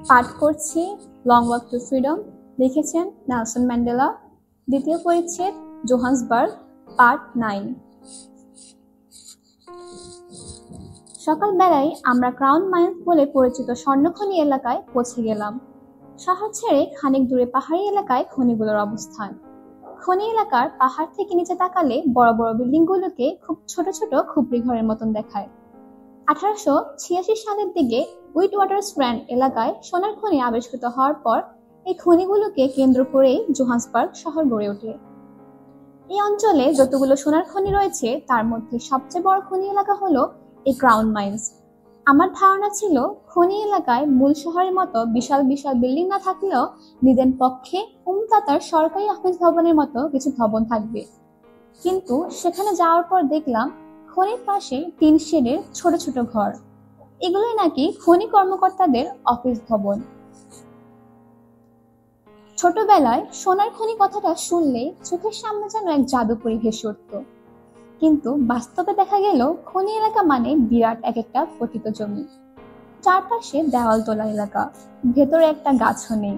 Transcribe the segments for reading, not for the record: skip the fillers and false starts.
পাঠ করছি long walk two freedom, লিখেছেন নেলসন ম্যান্ডেলা। দ্বিতীয় পরিচ্ছেদ, জোহান্সবার্গ, পার্ট 9। সকালবেলায় আমরা ক্রাউন মাইন্স বলে পরিচিত স্বর্ণখনি এলাকায় পৌঁছে গেলাম। শহর ছেড়ে খানিক দূরে পাহাড়ি এলাকায় খনিগুলোর অবস্থান। খনি এলাকার পাহাড় থেকে নিচে তাকালে বড় বড় বিল্ডিংগুলোকে খুব ছোট ছোট খুপড়ি ঘরের মতন দেখায়। 1886 সালের দিকে উইটওয়াটারস্ট্র্যান্ড এলাকায় সোনার খনি আবিষ্কৃত হওয়ার পর এই খনিগুলোকে কেন্দ্র করেই জোহান্সবার্গ শহর গড়ে ওঠে। এই অঞ্চলে যতগুলো সোনার খনি রয়েছে তার মধ্যে সবচেয়ে বড় খনি এলাকা হলো এই ক্রাউন মাইন্স। আমার ধারণা ছিল খনি এলাকায় মূল শহরের মতো বিশাল বিশাল বিল্ডিং না থাকলেও নিদেন পক্ষে উমতাতার সরকারি অফিস ভবনের মতো কিছু ভবন থাকবে, কিন্তু সেখানে যাওয়ার পর দেখলাম খনির পাশে টিন শেডের ছোট ছোট ঘর। এগুলোই নাকি খনি কর্মকর্তাদের অফিস ভবন। ছোটবেলায় সোনার খনি কথাটা শুনলে চোখের সামনে যেন এক জাদুকরি ভেসে উঠত, কিন্তু বাস্তবে দেখা গেল খনি এলাকা মানে বিরাট এক একটা পতিত জমি। চারপাশে দেওয়াল তোলা এলাকা, ভেতরে একটা গাছও নেই।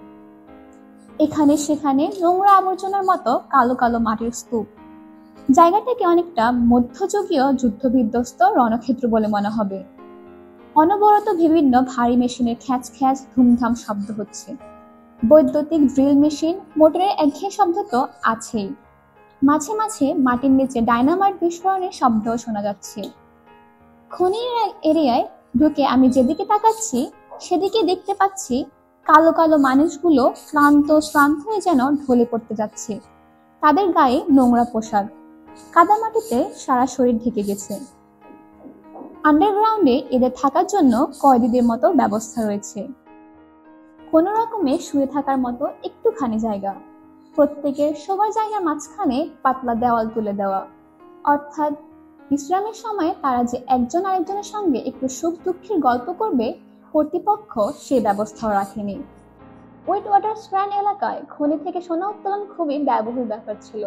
এখানে সেখানে নোংরা আবর্জনার মতো কালো কালো মাটির স্তূপ। জায়গাটাকে অনেকটা মধ্যযুগীয় যুদ্ধবিধ্বস্ত রণক্ষেত্র বলে মনে হবে। অনবরত বিভিন্ন ভারী মেশিনের খ্যাচ খ্যাচ ধুমধাম শব্দ হচ্ছে। বৈদ্যুতিক ড্রিল মেশিন, মোটরের একঘেয়ে শব্দ তো আছেই। মাঝে মাঝে মাটির নিচে ডায়নামাইট বিস্ফোরণের শব্দও শোনা যাচ্ছে। খনির এরিয়ায় ঢুকে আমি যেদিকে তাকাচ্ছি সেদিকে দেখতে পাচ্ছি কালো কালো মানুষগুলো ক্লান্ত শ্রান্ত হয়ে যেন ঢলে পড়তে যাচ্ছে। তাদের গায়ে নোংরা পোশাক, কাদামাটিতে সারা শরীর ঢেকে গেছে। আন্ডারগ্রাউন্ডে এদের থাকার জন্য কয়েদিদের মতো ব্যবস্থা রয়েছে। কোনো রকমে শুয়ে থাকার মতো একটুখানি জায়গা, প্রত্যেকের শোবার জায়গার মাঝখানে পাতলা দেওয়াল তুলে দেওয়া, অর্থাৎ বিশ্রামের সময় তারা যে একজন আরেকজনের সঙ্গে একটু সুখ দুঃখের গল্প করবে, কর্তৃপক্ষ সে ব্যবস্থাও রাখেনি। উইটওয়াটারস্ট্র্যান্ড এলাকায় খনি থেকে সোনা উত্তোলন খুবই ব্যয়বহুল ব্যাপার ছিল।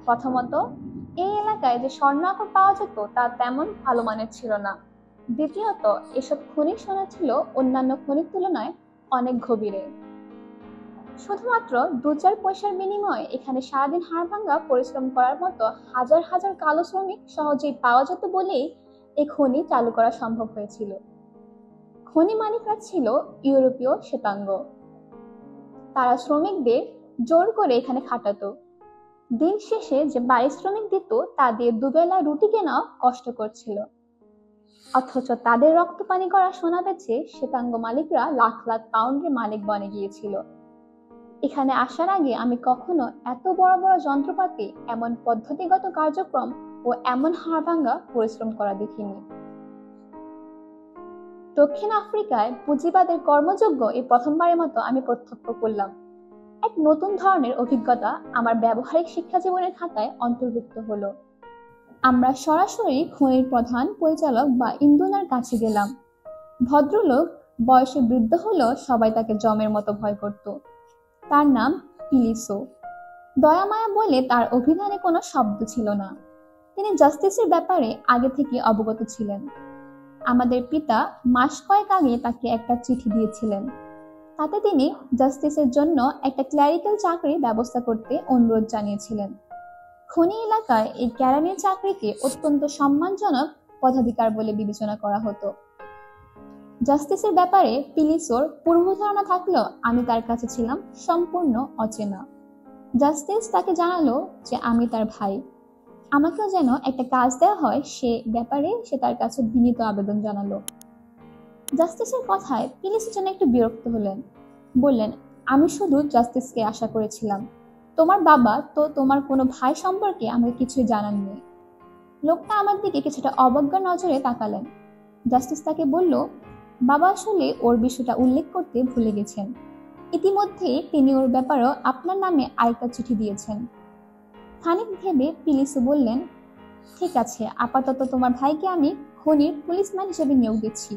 প্রথমত, এই এলাকায় যে স্বর্ণ আকর পাওয়া যেত তা তেমন ভালো মানের ছিল না। দ্বিতীয়ত, এসব খনির সোনা ছিল অন্যান্য খনির তুলনায় অনেক গভীরে। শুধুমাত্র 2-4 পয়সার বিনিময়ে এখানে সারাদিন হাড় ভাঙা পরিশ্রম করার মতো হাজার হাজার কালো শ্রমিক সহজেই পাওয়া যেত বলেই এই খনি চালু করা সম্ভব হয়েছিল। খনি মালিকরা ছিল ইউরোপীয় শ্বেতাঙ্গ। তারা শ্রমিকদের জোর করে এখানে খাটাতো। দিন শেষে যে পারিশ্রমিক দিত তা দিয়ে দুবেলা রুটি কেনাও কষ্টকর ছিল। অথচ তাদের রক্তপানি করা সোনা বেচে শ্বেতাঙ্গ মালিকরা লাখ লাখ পাউন্ডের মালিক বনে গিয়েছিল। এখানে আসার আগে আমি কখনো এত বড় বড় যন্ত্রপাতি, এমন পদ্ধতিগত কার্যক্রম ও এমন হাড়ভাঙ্গা পরিশ্রম করা দেখিনি। দক্ষিণ আফ্রিকায় পুঁজিবাদের কর্মযোগ্য এই প্রথমবারের মতো আমি প্রত্যক্ষ করলাম। এক নতুন ধরনের অভিজ্ঞতা আমার ব্যবহারিক শিক্ষা জীবনের খাতায় অন্তর্ভুক্ত হলো। আমরা সরাসরি খনির প্রধান পরিচালক বা ইন্দুনার কাছে গেলাম। ভদ্রলোক, বয়সে বৃদ্ধ হলেও সবাই তাকে জমের মতো ভয় করত। তার নাম পিলিসো। দয়ামায়া বলে তার অভিধানে কোনো শব্দ ছিল না। তিনি জাস্টিসের ব্যাপারে আগে থেকে অবগত ছিলেন। আমাদের পিতা মাস কয়েক আগে তাকে একটা চিঠি দিয়েছিলেন। তাতে তিনি জাস্টিসের জন্য একটা ক্লারিক্যাল চাকরির ব্যবস্থা করতে অনুরোধ জানিয়েছিলেন। খনি এলাকায় এই কেরানির চাকরিকে অত্যন্ত সম্মানজনক পদাধিকার বলে বিবেচনা করা হতো। জাস্টিসের ব্যাপারে পিলিসোর পূর্বধারণা থাকলেও আমি তার কাছে ছিলাম সম্পূর্ণ অচেনা। জাস্টিস তাকে জানালো যে আমি তার ভাই, আমাকেও যেন একটা কাজ দেওয়া হয় সে ব্যাপারে সে তার কাছে বিনীত আবেদন জানালো। জাস্টিসের কথায় পিলিসো যেন একটু বিরক্ত হলেন। বললেন, আমি শুধু জাস্টিসকে আশা করেছিলাম, তোমার বাবা তো তোমার কোনো ভাই সম্পর্কে আমাকে কিছুই জানাননি। লোকটা আমার দিকে কিছুটা অবজ্ঞা নজরে তাকালেন। জাস্টিস তাকে বলল, বাবা আসলে ওর বিষয়টা উল্লেখ করতে ভুলে গেছেন। ইতিমধ্যে তিনি ওর ব্যাপারেও আপনার নামে আরেকটা চিঠি দিয়েছেন। খানিক ভেবে পিলিসো বললেন, ঠিক আছে, আপাতত তোমার ভাইকে আমি খনির পুলিশম্যান হিসেবে নিয়োগ দিচ্ছি।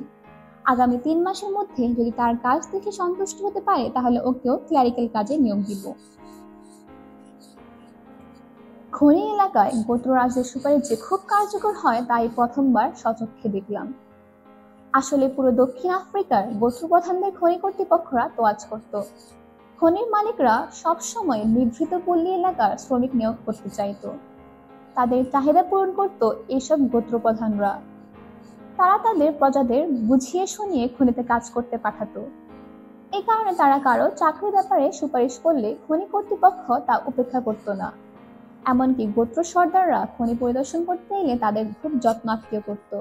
আগামী 3 মাসের মধ্যে যদি তার কাজ দেখে সন্তুষ্ট হতে পারে তাহলে ওকেও ক্লারিক্যাল কাজে নিয়োগ দিব। খনি এলাকায় গোত্ররাজের সুপারিশ যে খুব কার্যকর হয় তাই প্রথমবার স্বচক্ষে দেখলাম। আসলে পুরো দক্ষিণ আফ্রিকার গোত্রপ্রধানদের খনি কর্তৃপক্ষরা তোয়াজ করত। খনির মালিকরা সবসময় নিভৃত পল্লী এলাকার শ্রমিক নিয়োগ করতে চাইত। তাদের চাহিদা পূরণ করত এইসব গোত্রপ্রধানরা। তারা তাদের প্রজাদের বুঝিয়ে শুনিয়ে খনিতে কাজ করতে পাঠাতো। এই কারণে তারা কারো চাকরির ব্যাপারে সুপারিশ করলে খনি কর্তৃপক্ষ তা উপেক্ষা করত না। এমনকি গোত্র সর্দাররা খনি পরিদর্শন করতে এলে তাদের খুব যত্ন আত্মীয় করত,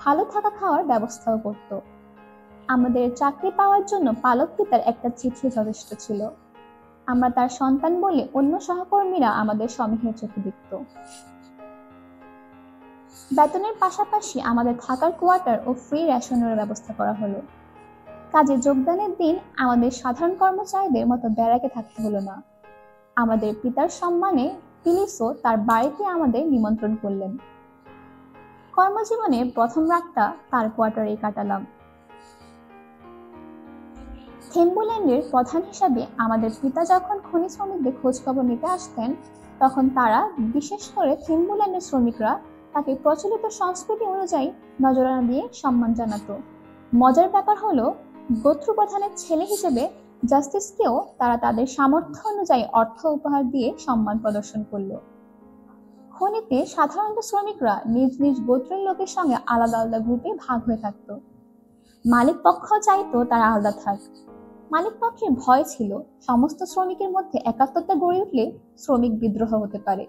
ভালো থাকা খাওয়ার ব্যবস্থাও করত। আমাদের চাকরি পাওয়ার জন্য পালক পিতার একটা চিঠি যথেষ্ট ছিল। আমরা তার সন্তান বলে অন্য সহকর্মীরা আমাদের সমীহের চোখে দেখত। বেতনের পাশাপাশি আমাদের থাকার কোয়ার্টার ও ফ্রি রেশনের ব্যবস্থা করা হলো। কাজে যোগদানের দিন আমাদের সাধারণ কর্মচারীদের মতো ব্যারাকে থাকতে হলো না। আমাদের পিতার সম্মানে পিলিসো তার বাড়িতে আমাদের নিমন্ত্রণ করলেন। কর্মজীবনের প্রথম রাতটা তার কোয়ার্টারে কাটালাম। থেম্বুল্যান্ডের প্রধান হিসাবে আমাদের পিতা যখন খনি শ্রমিকদের খোঁজ খবর নিতে আসতেন, তখন তারা, বিশেষ করে থেম্বুল্যান্ডের শ্রমিকরা, তাকে প্রচলিত সংস্কৃতি অনুযায়ী নজরানা দিয়ে সম্মান জানাতো। মজার ব্যাপার হলো, গোত্রপ্রধানের ছেলে হিসেবে জাস্টিসকেও তারা তাদের সামর্থ্য অনুযায়ী অর্থ উপহার দিয়ে সম্মান প্রদর্শন করলো। খনিতে সাধারণত শ্রমিকরা নিজ নিজ গোত্রের লোকের সঙ্গে আলাদা আলাদা গ্রুপে ভাগ হয়ে থাকত। মালিক পক্ষ চাইতো তারা আলাদা থাক। মালিক পক্ষের ভয় ছিল সমস্ত শ্রমিকের মধ্যে একাত্মতা গড়ে উঠলে শ্রমিক বিদ্রোহ হতে পারে।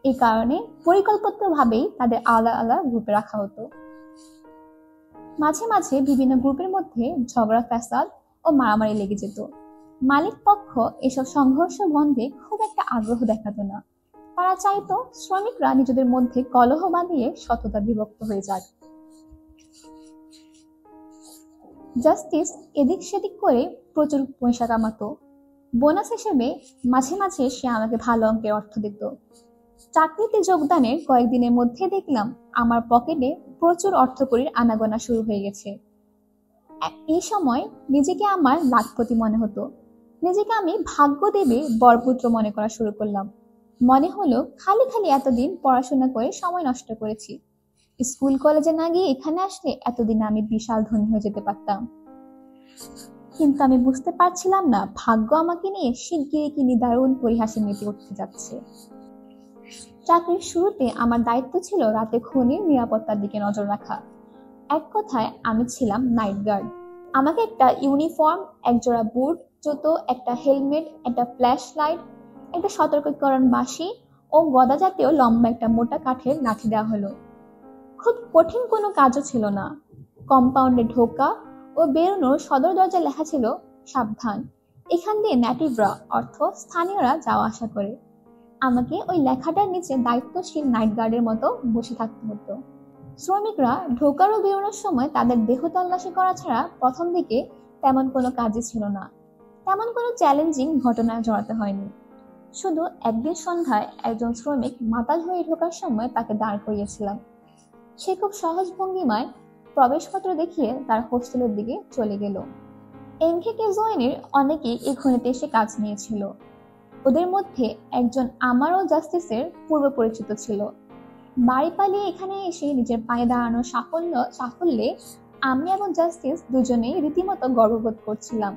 এই কারণে পরিকল্পিতভাবেই তাদের আলাদা আলাদা গ্রুপে রাখা হতো। মাঝে মাঝে বিভিন্ন গ্রুপের মধ্যে ঝগড়া ফ্যাসাদ ও মারামারি লেগে যেত। মালিক পক্ষ এসব সংঘর্ষ বন্ধে খুব একটা আগ্রহ দেখাতো না। তারা চাইতো শ্রমিকরা নিজেদের মধ্যে কলহ বাঁধিয়ে শততা বিভক্ত হয়ে যাক। জাস্টিস এদিক সেদিক করে প্রচুর পয়সা কামাতো। বোনাস হিসেবে মাঝে মাঝে সে আমাকে ভালো অঙ্কের অর্থ দিত। চাকরিতে যোগদানের কয়েকদিনের মধ্যে দেখলাম আমার পকেটে প্রচুর অর্থকড়ির আনাগোনা শুরু হয়ে গেছে। এই সময় নিজেকে আমার লাখপতি মনে হতো। নিজেকে আমি ভাগ্যদেবী বরপুত্র মনে করা শুরু করলাম। মনে হলো খালি খালি এতদিন পড়াশোনা করে সময় নষ্ট করেছি। স্কুল কলেজে না গিয়ে এখানে আসলে এতদিন আমি বিশাল ধনী হয়ে যেতে পারতাম। কিন্তু আমি বুঝতে পারছিলাম না ভাগ্য আমাকে নিয়ে শিগগিরই কি নিদারুণ পরিহাসে মেতে উঠতে যাচ্ছে। চাকরির শুরুতে আমার দায়িত্ব ছিল রাতে খনির নিরাপত্তার দিকে নজর রাখা। এক কথায় আমি ছিলাম নাইট গার্ড। আমাকে একটা ইউনিফর্ম, একজোড়া বুট, জুতো, একটা হেলমেট, একটা ফ্ল্যাশ লাইট, একটা সতর্কীকরণ বাঁশি ও গদা জাতীয় লম্বা একটা মোটা কাঠের লাঠি দেওয়া হলো। খুব কঠিন কোনো কাজও ছিল না। কম্পাউন্ডে ঢোকা ও বেরোনোর সদর দরজায় লেখা ছিল, সাবধান, এখান দিয়ে নেটিভরা অর্থ স্থানীয়রা যাওয়া আসা করে। আমাকে ওই লেখাটার নিচে দায়িত্বশীল নাইট গার্ডের মতো বসে থাকতে হতো। শ্রমিকরা ঢোকার ও বেরোনোর সময় তাদের দেহ তল্লাশি করা ছাড়া প্রথম দিকে তেমন কোনো কাজই ছিল না। তেমন কোনো চ্যালেঞ্জিং ঘটনায় জড়াতে হয়নি। শুধু একদিন সন্ধ্যায় একজন শ্রমিক মাতাল হয়ে ঢোকার সময় তাকে দাঁড় করিয়েছিলাম। সে খুব সহজ ভঙ্গিমায় প্রবেশপত্র দেখিয়ে তার হোস্টেলের দিকে চলে গেল। এনকেকে জয়েনের অনেকেই এই খনিতে এসে কাজ নিয়েছিল। ওদের মধ্যে একজন আমার ও জাস্টিসের পূর্ব পরিচিত ছিল। বাড়ি পালিয়ে এখানে এসে নিজের পায়ে দাঁড়ানোর সাফল্যে আমি এবং জাস্টিস দুজনেই রীতিমতো গর্ববোধ করছিলাম।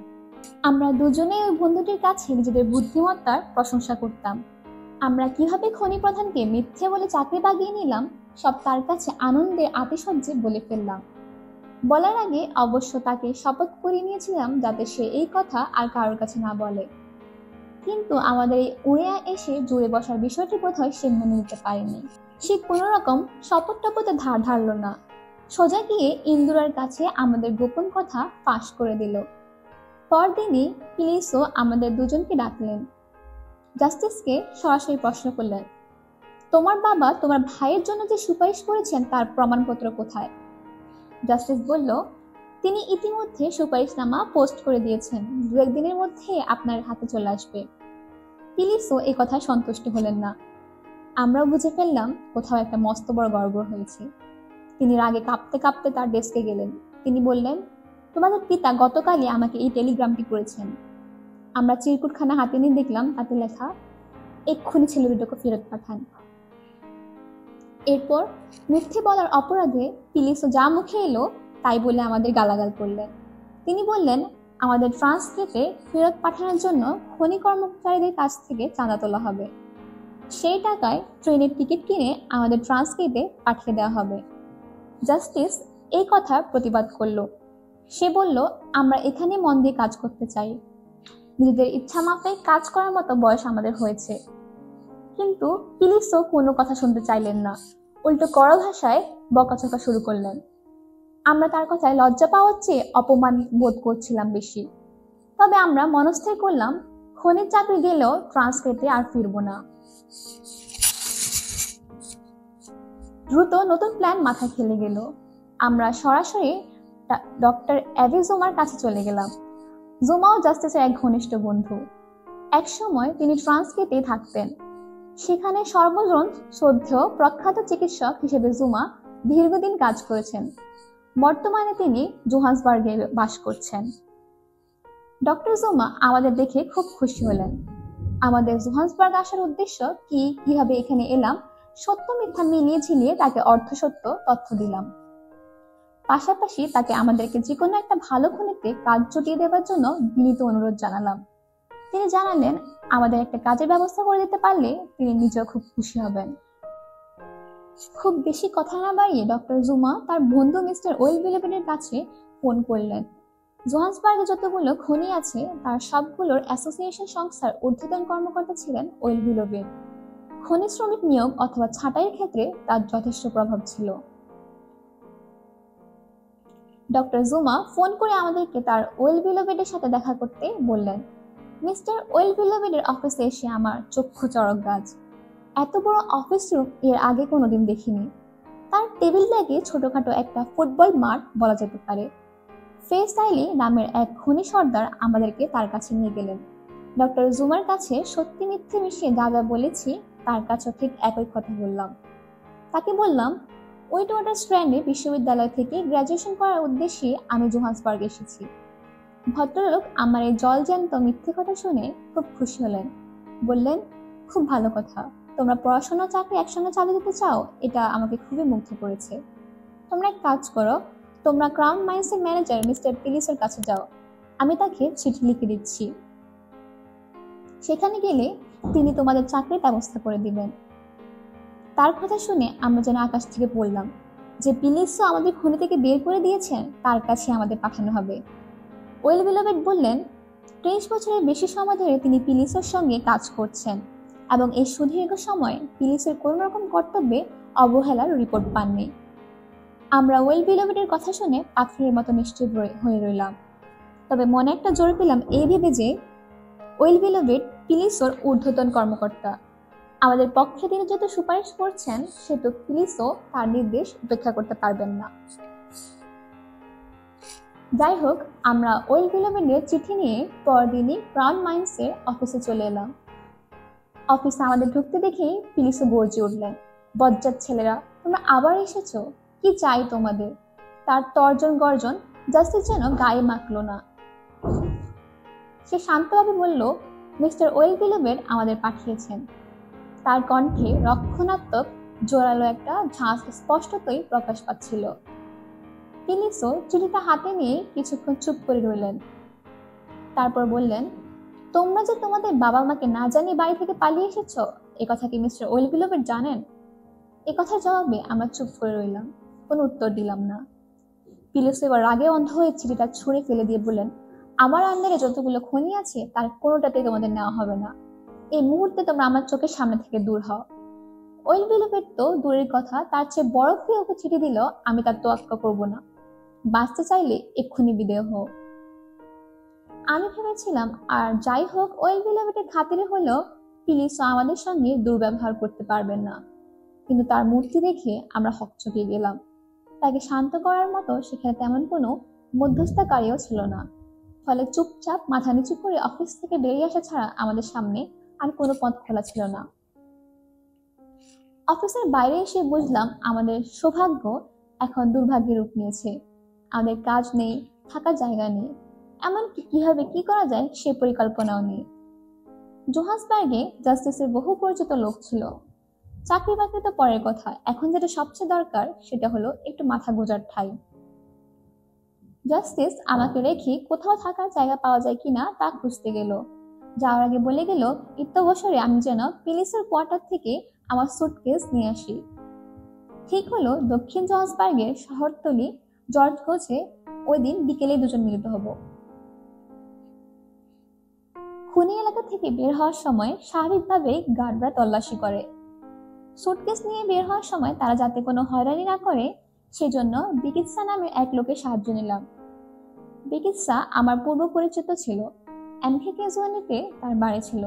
আমরা দুজনেই ওই বন্ধুটির কাছে নিজেদের বুদ্ধিমত্তার প্রশংসা করতাম। আমরা কিভাবে খনি প্রধানকে মিথ্যে বলে চাকরি বাগিয়ে নিলাম সব তার কাছে আনন্দে আতিশয্যে বলে ফেললাম। বলার আগে অবশ্য তাকে শপথ করিয়ে নিয়েছিলাম যাতে সে এই কথা আর কারোর কাছে না বলে। কিন্তু আমাদের এই উড়ে এসে জুড়ে বসার বিষয়টি বোধহয় সে মেনে নিতে পারেনি। সে কোনো রকম শপথ টপথে ধার ধারল না, সোজা গিয়ে ইন্দুরার কাছে আমাদের গোপন কথা ফাঁস করে দিল। পরদিনই পিলিসো আমাদের দুজনকে ডাকলেন। জাস্টিসকে সরাসরি প্রশ্ন করলেন, তোমার বাবা তোমার ভাইয়ের জন্য যে সুপারিশ করেছেন তার প্রমাণপত্র কোথায়? জাস্টিস বলল, তিনি ইতিমধ্যে সুপারিশনামা পোস্ট করে দিয়েছেন, 2-1 দিনের মধ্যে আপনার হাতে চলে আসবে। পিলিসো এই কথায় সন্তুষ্ট হলেন না। আমরাও বুঝে ফেললাম কোথাও একটা মস্ত বড় গড়বড় হয়েছে। তিনি রাগে কাঁপতে কাঁপতে তার ডেস্কে গেলেন। তিনি বললেন, তোমাদের পিতা গতকালই আমাকে এই টেলিগ্রামটি করেছেন। আমরা চিরকুটখানা হাতে নিয়ে দেখলাম তাতে লেখা, এক্ষুনি ছেলে দুটোকে ফেরত পাঠান। এরপর মিথ্যে বলার অপরাধে পিলিসও যা মুখে এলো তাই বলে আমাদের গালাগাল করলেন। তিনি বললেন আমাদের ট্রান্সক্রিপ্টে ফেরত পাঠানোর জন্য খনি কর্মচারীদের কাছ থেকে চাঁদা তোলা হবে। সেই টাকায় ট্রেনের টিকিট কিনে আমাদের ট্রান্সক্রিপ্টে পাঠিয়ে দেওয়া হবে। জাস্টিস এই কথার প্রতিবাদ করলো। সে বলল আমরা এখানে মন দিয়ে কাজ করতে চাই, নিজেদের ইচ্ছা মাফিক কাজ করার মতো বয়স আমাদের হয়েছে। কিন্তু পিলিসও কোনো কথা শুনতে চাইলেন না, উল্টো কড়া ভাষায় বকাঝকা শুরু করলেন। আমরা তার কথায় লজ্জা পাওয়ার চেয়ে অপমান বোধ করছিলাম বেশি। তবে আমরা মনস্থির করলাম খনির চাকরি গেলেও ট্রান্সক্রিপ্টে আর ফিরবো না। দ্রুত নতুন প্ল্যান মাথায় খেলে গেল। আমরা সরাসরি ডক্টর অ্যাভি জুমার কাছে চলে গেলাম। জুমাও জাস্টিসের এক ঘনিষ্ঠ বন্ধু। এক সময় তিনি ট্রান্সক্রিপ্টে থাকতেন। সেখানে সর্বজন শ্রদ্ধেয় প্রখ্যাত চিকিৎসক হিসেবে জুমা দীর্ঘদিন কাজ করেছেন। বর্তমানে তিনি জোহান্সবার্গে বাস করছেন। ডক্টর জুমা আমাদের দেখে খুব খুশি হলেন। আমাদের জোহান্সবার্গ আসার উদ্দেশ্য কি, কিভাবে এখানে এলাম, সত্য মিথ্যা মিলিয়ে ঝিলিয়ে তাকে অর্ধসত্য তথ্য দিলাম। পাশাপাশি তাকে আমাদেরকে যে কোনো একটা ভালো খনিতে কাজ জুটিয়ে দেওয়ার জন্য বিনীত অনুরোধ জানালাম। তিনি জানালেন আমাদের একটা কাজের ব্যবস্থা করে দিতে পারলে তিনি নিজেও খুব খুশি হবেন। খুব বেশি কথা না বাড়িয়ে ডক্টর জুমা তার বন্ধু মিস্টার ওয়েলবিলোভেডের কাছে ফোন করলেন। জোহান্সবার্গে যতগুলো খনি আছে তার সবগুলোর অ্যাসোসিয়েশন সংস্থার ঊর্ধ্বতন কর্মকর্তা ছিলেন ওয়েলবিলোভেড। খনি শ্রমিক নিয়োগ অথবা ছাঁটাইয়ের ক্ষেত্রে তার যথেষ্ট প্রভাব ছিল। ডক্টর জুমা ফোন করে আমাদেরকে তার ওয়েলবিলোভেডের সাথে দেখা করতে বললেন। মিস্টার ওয়েলবিলোভেডের অফিসে এসে আমার চক্ষু চড়ক গাছ। এত বড় অফিস রুম এর আগে কোনোদিন দেখিনি। তার টেবিল ব্যাগে ছোটখাটো একটা ফুটবল মাঠ বলা যেতে পারে। ফেস আইলি নামের এক খনি সর্দার আমাদেরকে তার কাছে নিয়ে গেলেন। ডক্টর জুমার কাছে সত্যি মিথ্যে মিশিয়ে যা যা বলেছি তার কাছেও ঠিক একই কথা বললাম। তাকে বললাম উইটওয়াটার স্ট্র্যান্ডে বিশ্ববিদ্যালয় থেকে গ্র্যাজুয়েশন করার উদ্দেশ্যে আমি জোহান্সবার্গ এসেছি। ভদ্রলোক আমার এই জলজ্যান্ত মিথ্যে কথা শুনে খুব খুশি হলেন। বললেন খুব ভালো কথা, তোমরা পড়াশোনা চাকরি একসঙ্গে চালিয়ে যেতে চাও, এটা আমাকে খুবই মুগ্ধ করেছে। তোমরা এক কাজ করো, তোমরা ক্রাউন মাইন্সের ম্যানেজার মিস্টার পিলিসের কাছে যাও, আমি তাকে চিঠি লিখে দিচ্ছি। সেখানে গেলে তিনি তোমাদের চাকরির ব্যবস্থা করে দিবেন। তার কথা শুনে আমরা যেন আকাশ থেকে পড়লাম। যে পিলিসও আমাদের খনি থেকে বের করে দিয়েছেন তার কাছে আমাদের পাঠানো হবে। ওয়েলবিলোভেড বললেন 30 বছরের বেশি সময় ধরে তিনি পিলিসের সঙ্গে কাজ করছেন এবং এই সুদীর্ঘ সময় পিলিসের কোন রকম কর্তব্যে অবহেলার রিপোর্ট পাননি। আমরা ওয়েলবিলোভেডের কথা শুনে পাখির মতো নিশ্চুপ হয়ে রইলাম। তবে মনে একটা জোর পেলাম এই ভেবে যে ওয়েলবিলোভেড পিলিসের ঊর্ধ্বতন কর্মকর্তা। আমাদের পক্ষে তিনি যত সুপারিশ করছেন সে তো পিলিসও তার নির্দেশ উপেক্ষা করতে পারবেন না। যাই হোক, আমরা ওয়েলবিলোভেডের চিঠি নিয়ে পরদিনই ক্রাউন মাইন্সের অফিসে চলে এলাম। অফিসে আমাদের ঢুকতে দেখেই পিলিসও গর্জে উঠলেন, বজ্জাত ছেলেরা, তোমরা আবার এসেছো, কি চাই তোমাদের? তার তর্জন গর্জন জাস্টিস যেন গায়ে মাখলো না। সে শান্তভাবে বলল মিস্টার ওয়েলবিলোভেড আমাদের পাঠিয়েছেন। তার কণ্ঠে রক্ষণাত্মক জোরালো একটা ঝাঁজ স্পষ্টতই প্রকাশ পাচ্ছিল। পিলিসও চিঠিটা হাতে নিয়ে কিছুক্ষণ চুপ করে রইলেন। তারপর বললেন, তোমরা যে তোমাদের বাবা মাকে না জানিয়ে বাড়ি থেকে পালিয়ে এসেছো, এ কথা কি মিস্টার ওয়েলবিলোভেড জানেন? এ কথার জবাবে আমরা চুপ করে রইলাম, কোনো উত্তর দিলাম না। পিলিস এবার রাগে অন্ধ হয়ে চিঠিটা ছুঁড়ে ফেলে দিয়ে বললেন, আমার আন্ডারে যতগুলো খনি আছে তার কোনোটাতেই তোমাদের নেওয়া হবে না। এই মুহূর্তে তোমরা আমার চোখের সামনে থেকে দূর হও। ওয়েলবিলোভেড তো দূরের কথা, তার চেয়ে বড় কেউ ওকে চিঠি দিল আমি তার তোয়াক্কা করবো না। বাঁচতে চাইলে এক্ষুনি বিদেয় হোক। আমি ভেবেছিলাম আর যাই হোক ওয়েলবিলোভেডের খাতিরে হলেও পিলিসও আমাদের সঙ্গে দুর্ব্যবহার করতে পারবেন না। কিন্তু তার মূর্তি দেখে আমরা হকচকিয়ে গেলাম। তাকে শান্ত করার মতো সেখানে তেমন কোনো মধ্যস্থতাকারীও ছিল না। ফলে চুপচাপ মাথা নিচু করে অফিস থেকে বেরিয়ে আসা ছাড়া আমাদের সামনে আর কোনো পথ খোলা ছিল না। অফিসের বাইরে এসে বুঝলাম আমাদের সৌভাগ্য এখন দুর্ভাগ্যের রূপ নিয়েছে। আমাদের কাজ নেই, থাকার জায়গা নেই, এমনকি কিভাবে কি করা যায় সে পরিকল্পনাও নেই। জোহান্সবার্গে জাস্টিসের বহু পরিচিত লোক ছিল। চাকরি বাকরি তো পরের কথা, এখন যেটা সবচেয়ে দরকার সেটা হলো একটু মাথা গোঁজার ঠাঁই। জাস্টিস আমাকে রেখে কোথাও থাকার জায়গা পাওয়া যায় কিনা তা খুঁজতে গেল। যাওয়ার আগে বলে গেল ইত্যবসরে আমি যেন পুলিশের কোয়ার্টার থেকে আমার সুটকেস নিয়ে আসি। ঠিক হলো দক্ষিণ জোহান্সবার্গের শহরতলি জর্জ কোচে ওই দিন বিকেলে দুজন মিলিত হব। খুনি এলাকা থেকে বের হওয়ার সময় স্বাভাবিকভাবেই গার্ডরা তল্লাশি করে। সুটকেস নিয়ে বের হওয়ার সময় তারা যাতে কোনো হয়রানি না করে সেজন্য বিকিৎসা নামের এক লোকের সাহায্য নিলাম। বিকিৎসা আমার পূর্ব পরিচিত ছিল, এমকে ক্যাজুয়ালিতে তার বাড়ি ছিল।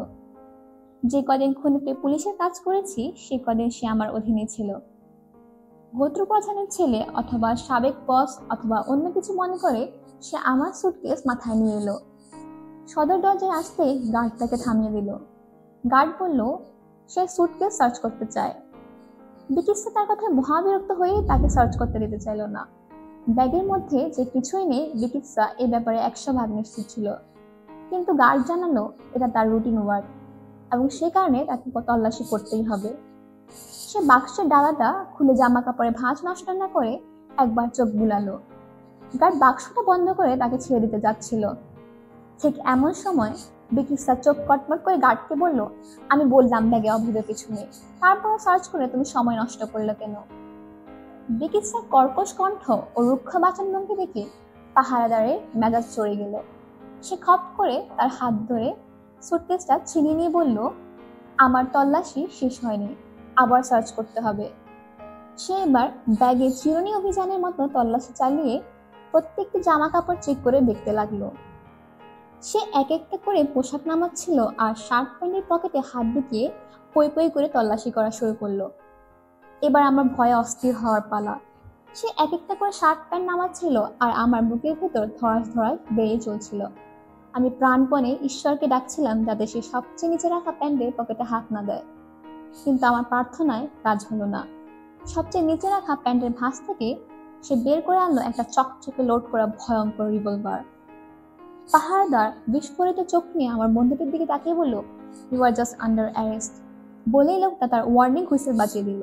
যে কদিন খুনিতে পুলিশের কাজ করেছি সে কদিন সে আমার অধীনে ছিল। গোত্রপ্রধানের ছেলে অথবা সাবেক বস অথবা অন্য কিছু মনে করে সে আমার সুটকেস মাথায় নিয়ে এলো। সদর দরজায় আসতে গার্ড তাকে থামিয়ে দিল। গার্ড বলল সে সুটকেস সার্চ করতে চায়। বিকিৎসা তার কথায় মহাবিরক্ত হয়ে তাকে সার্চ করতে দিতে চাইল না। ব্যাগের মধ্যে যে কিছুই নেই বিকিৎসা এ ব্যাপারে 100% নিশ্চিত ছিল, কিন্তু গার্ড জানালো এটা তার রুটিন ওয়ার্ক এবং সে কারণে তাকে তল্লাশি করতেই হবে। সে বাক্সের ডালাটা খুলে জামা কাপড়ে ভাঁজ নষ্ট না করে একবার চোখ বুলালো। গার্ড বাক্সটা বন্ধ করে তাকে ছেড়ে দিতে যাচ্ছিল। ঠিক এমন সময় বিকিৎসা চোখ কটমট করে গার্ডকে বলল, আমি বললাম ব্যাগে অবৈধ কিছু নেই, তারপর সার্চ করে তুমি সময় নষ্ট করলে কেন? বিকিৎসার কর্কশ কণ্ঠ ও রুক্ষ বাচনভঙ্গি দেখে পাহারাদারের মেজাজ চড়ে গেল। সে খপ করে তার হাত ধরে সুটকেসটা ছিনিয়ে নিয়ে বলল, আমার তল্লাশি শেষ হয়নি, আবার সার্চ করতে হবে। সে এবার ব্যাগে চিরুনি অভিযানের মতো তল্লাশি চালিয়ে প্রত্যেকটি জামা কাপড় চেক করে দেখতে লাগলো। সে এক একটা করে পোশাক নামাচ্ছিল আর শার্ট প্যান্টের পকেটে হাত ঢুকিয়ে পই পই করে তল্লাশি করা শুরু করলো। এবার আমার ভয়ে অস্থির হওয়ার পালা। সে এক একটা করে শার্ট প্যান্ট নামাচ্ছিল আর আমার বুকের ভেতর ধরাস ধরাস বেড়ে চলছিল। আমি প্রাণপণে ঈশ্বরকে ডাকছিলাম যাতে সে সবচেয়ে নিচে রাখা প্যান্টের পকেটে হাত না দেয়, কিন্তু আমার প্রার্থনায় কাজ হলো না। সবচেয়ে নিচে রাখা প্যান্টের ভাঁজ থেকে সে বের করে আনলো একটা চকচকে লোড করা ভয়ঙ্কর রিভলভার। পাহারাদার বিস্ফোরিত চোখ নিয়ে আমার বন্ধুটির দিকে তাকিয়ে বলল, you are just under arrest. বলেই লোকটা তার ওয়ার্নিং হুইসেল বাজিয়ে দিল।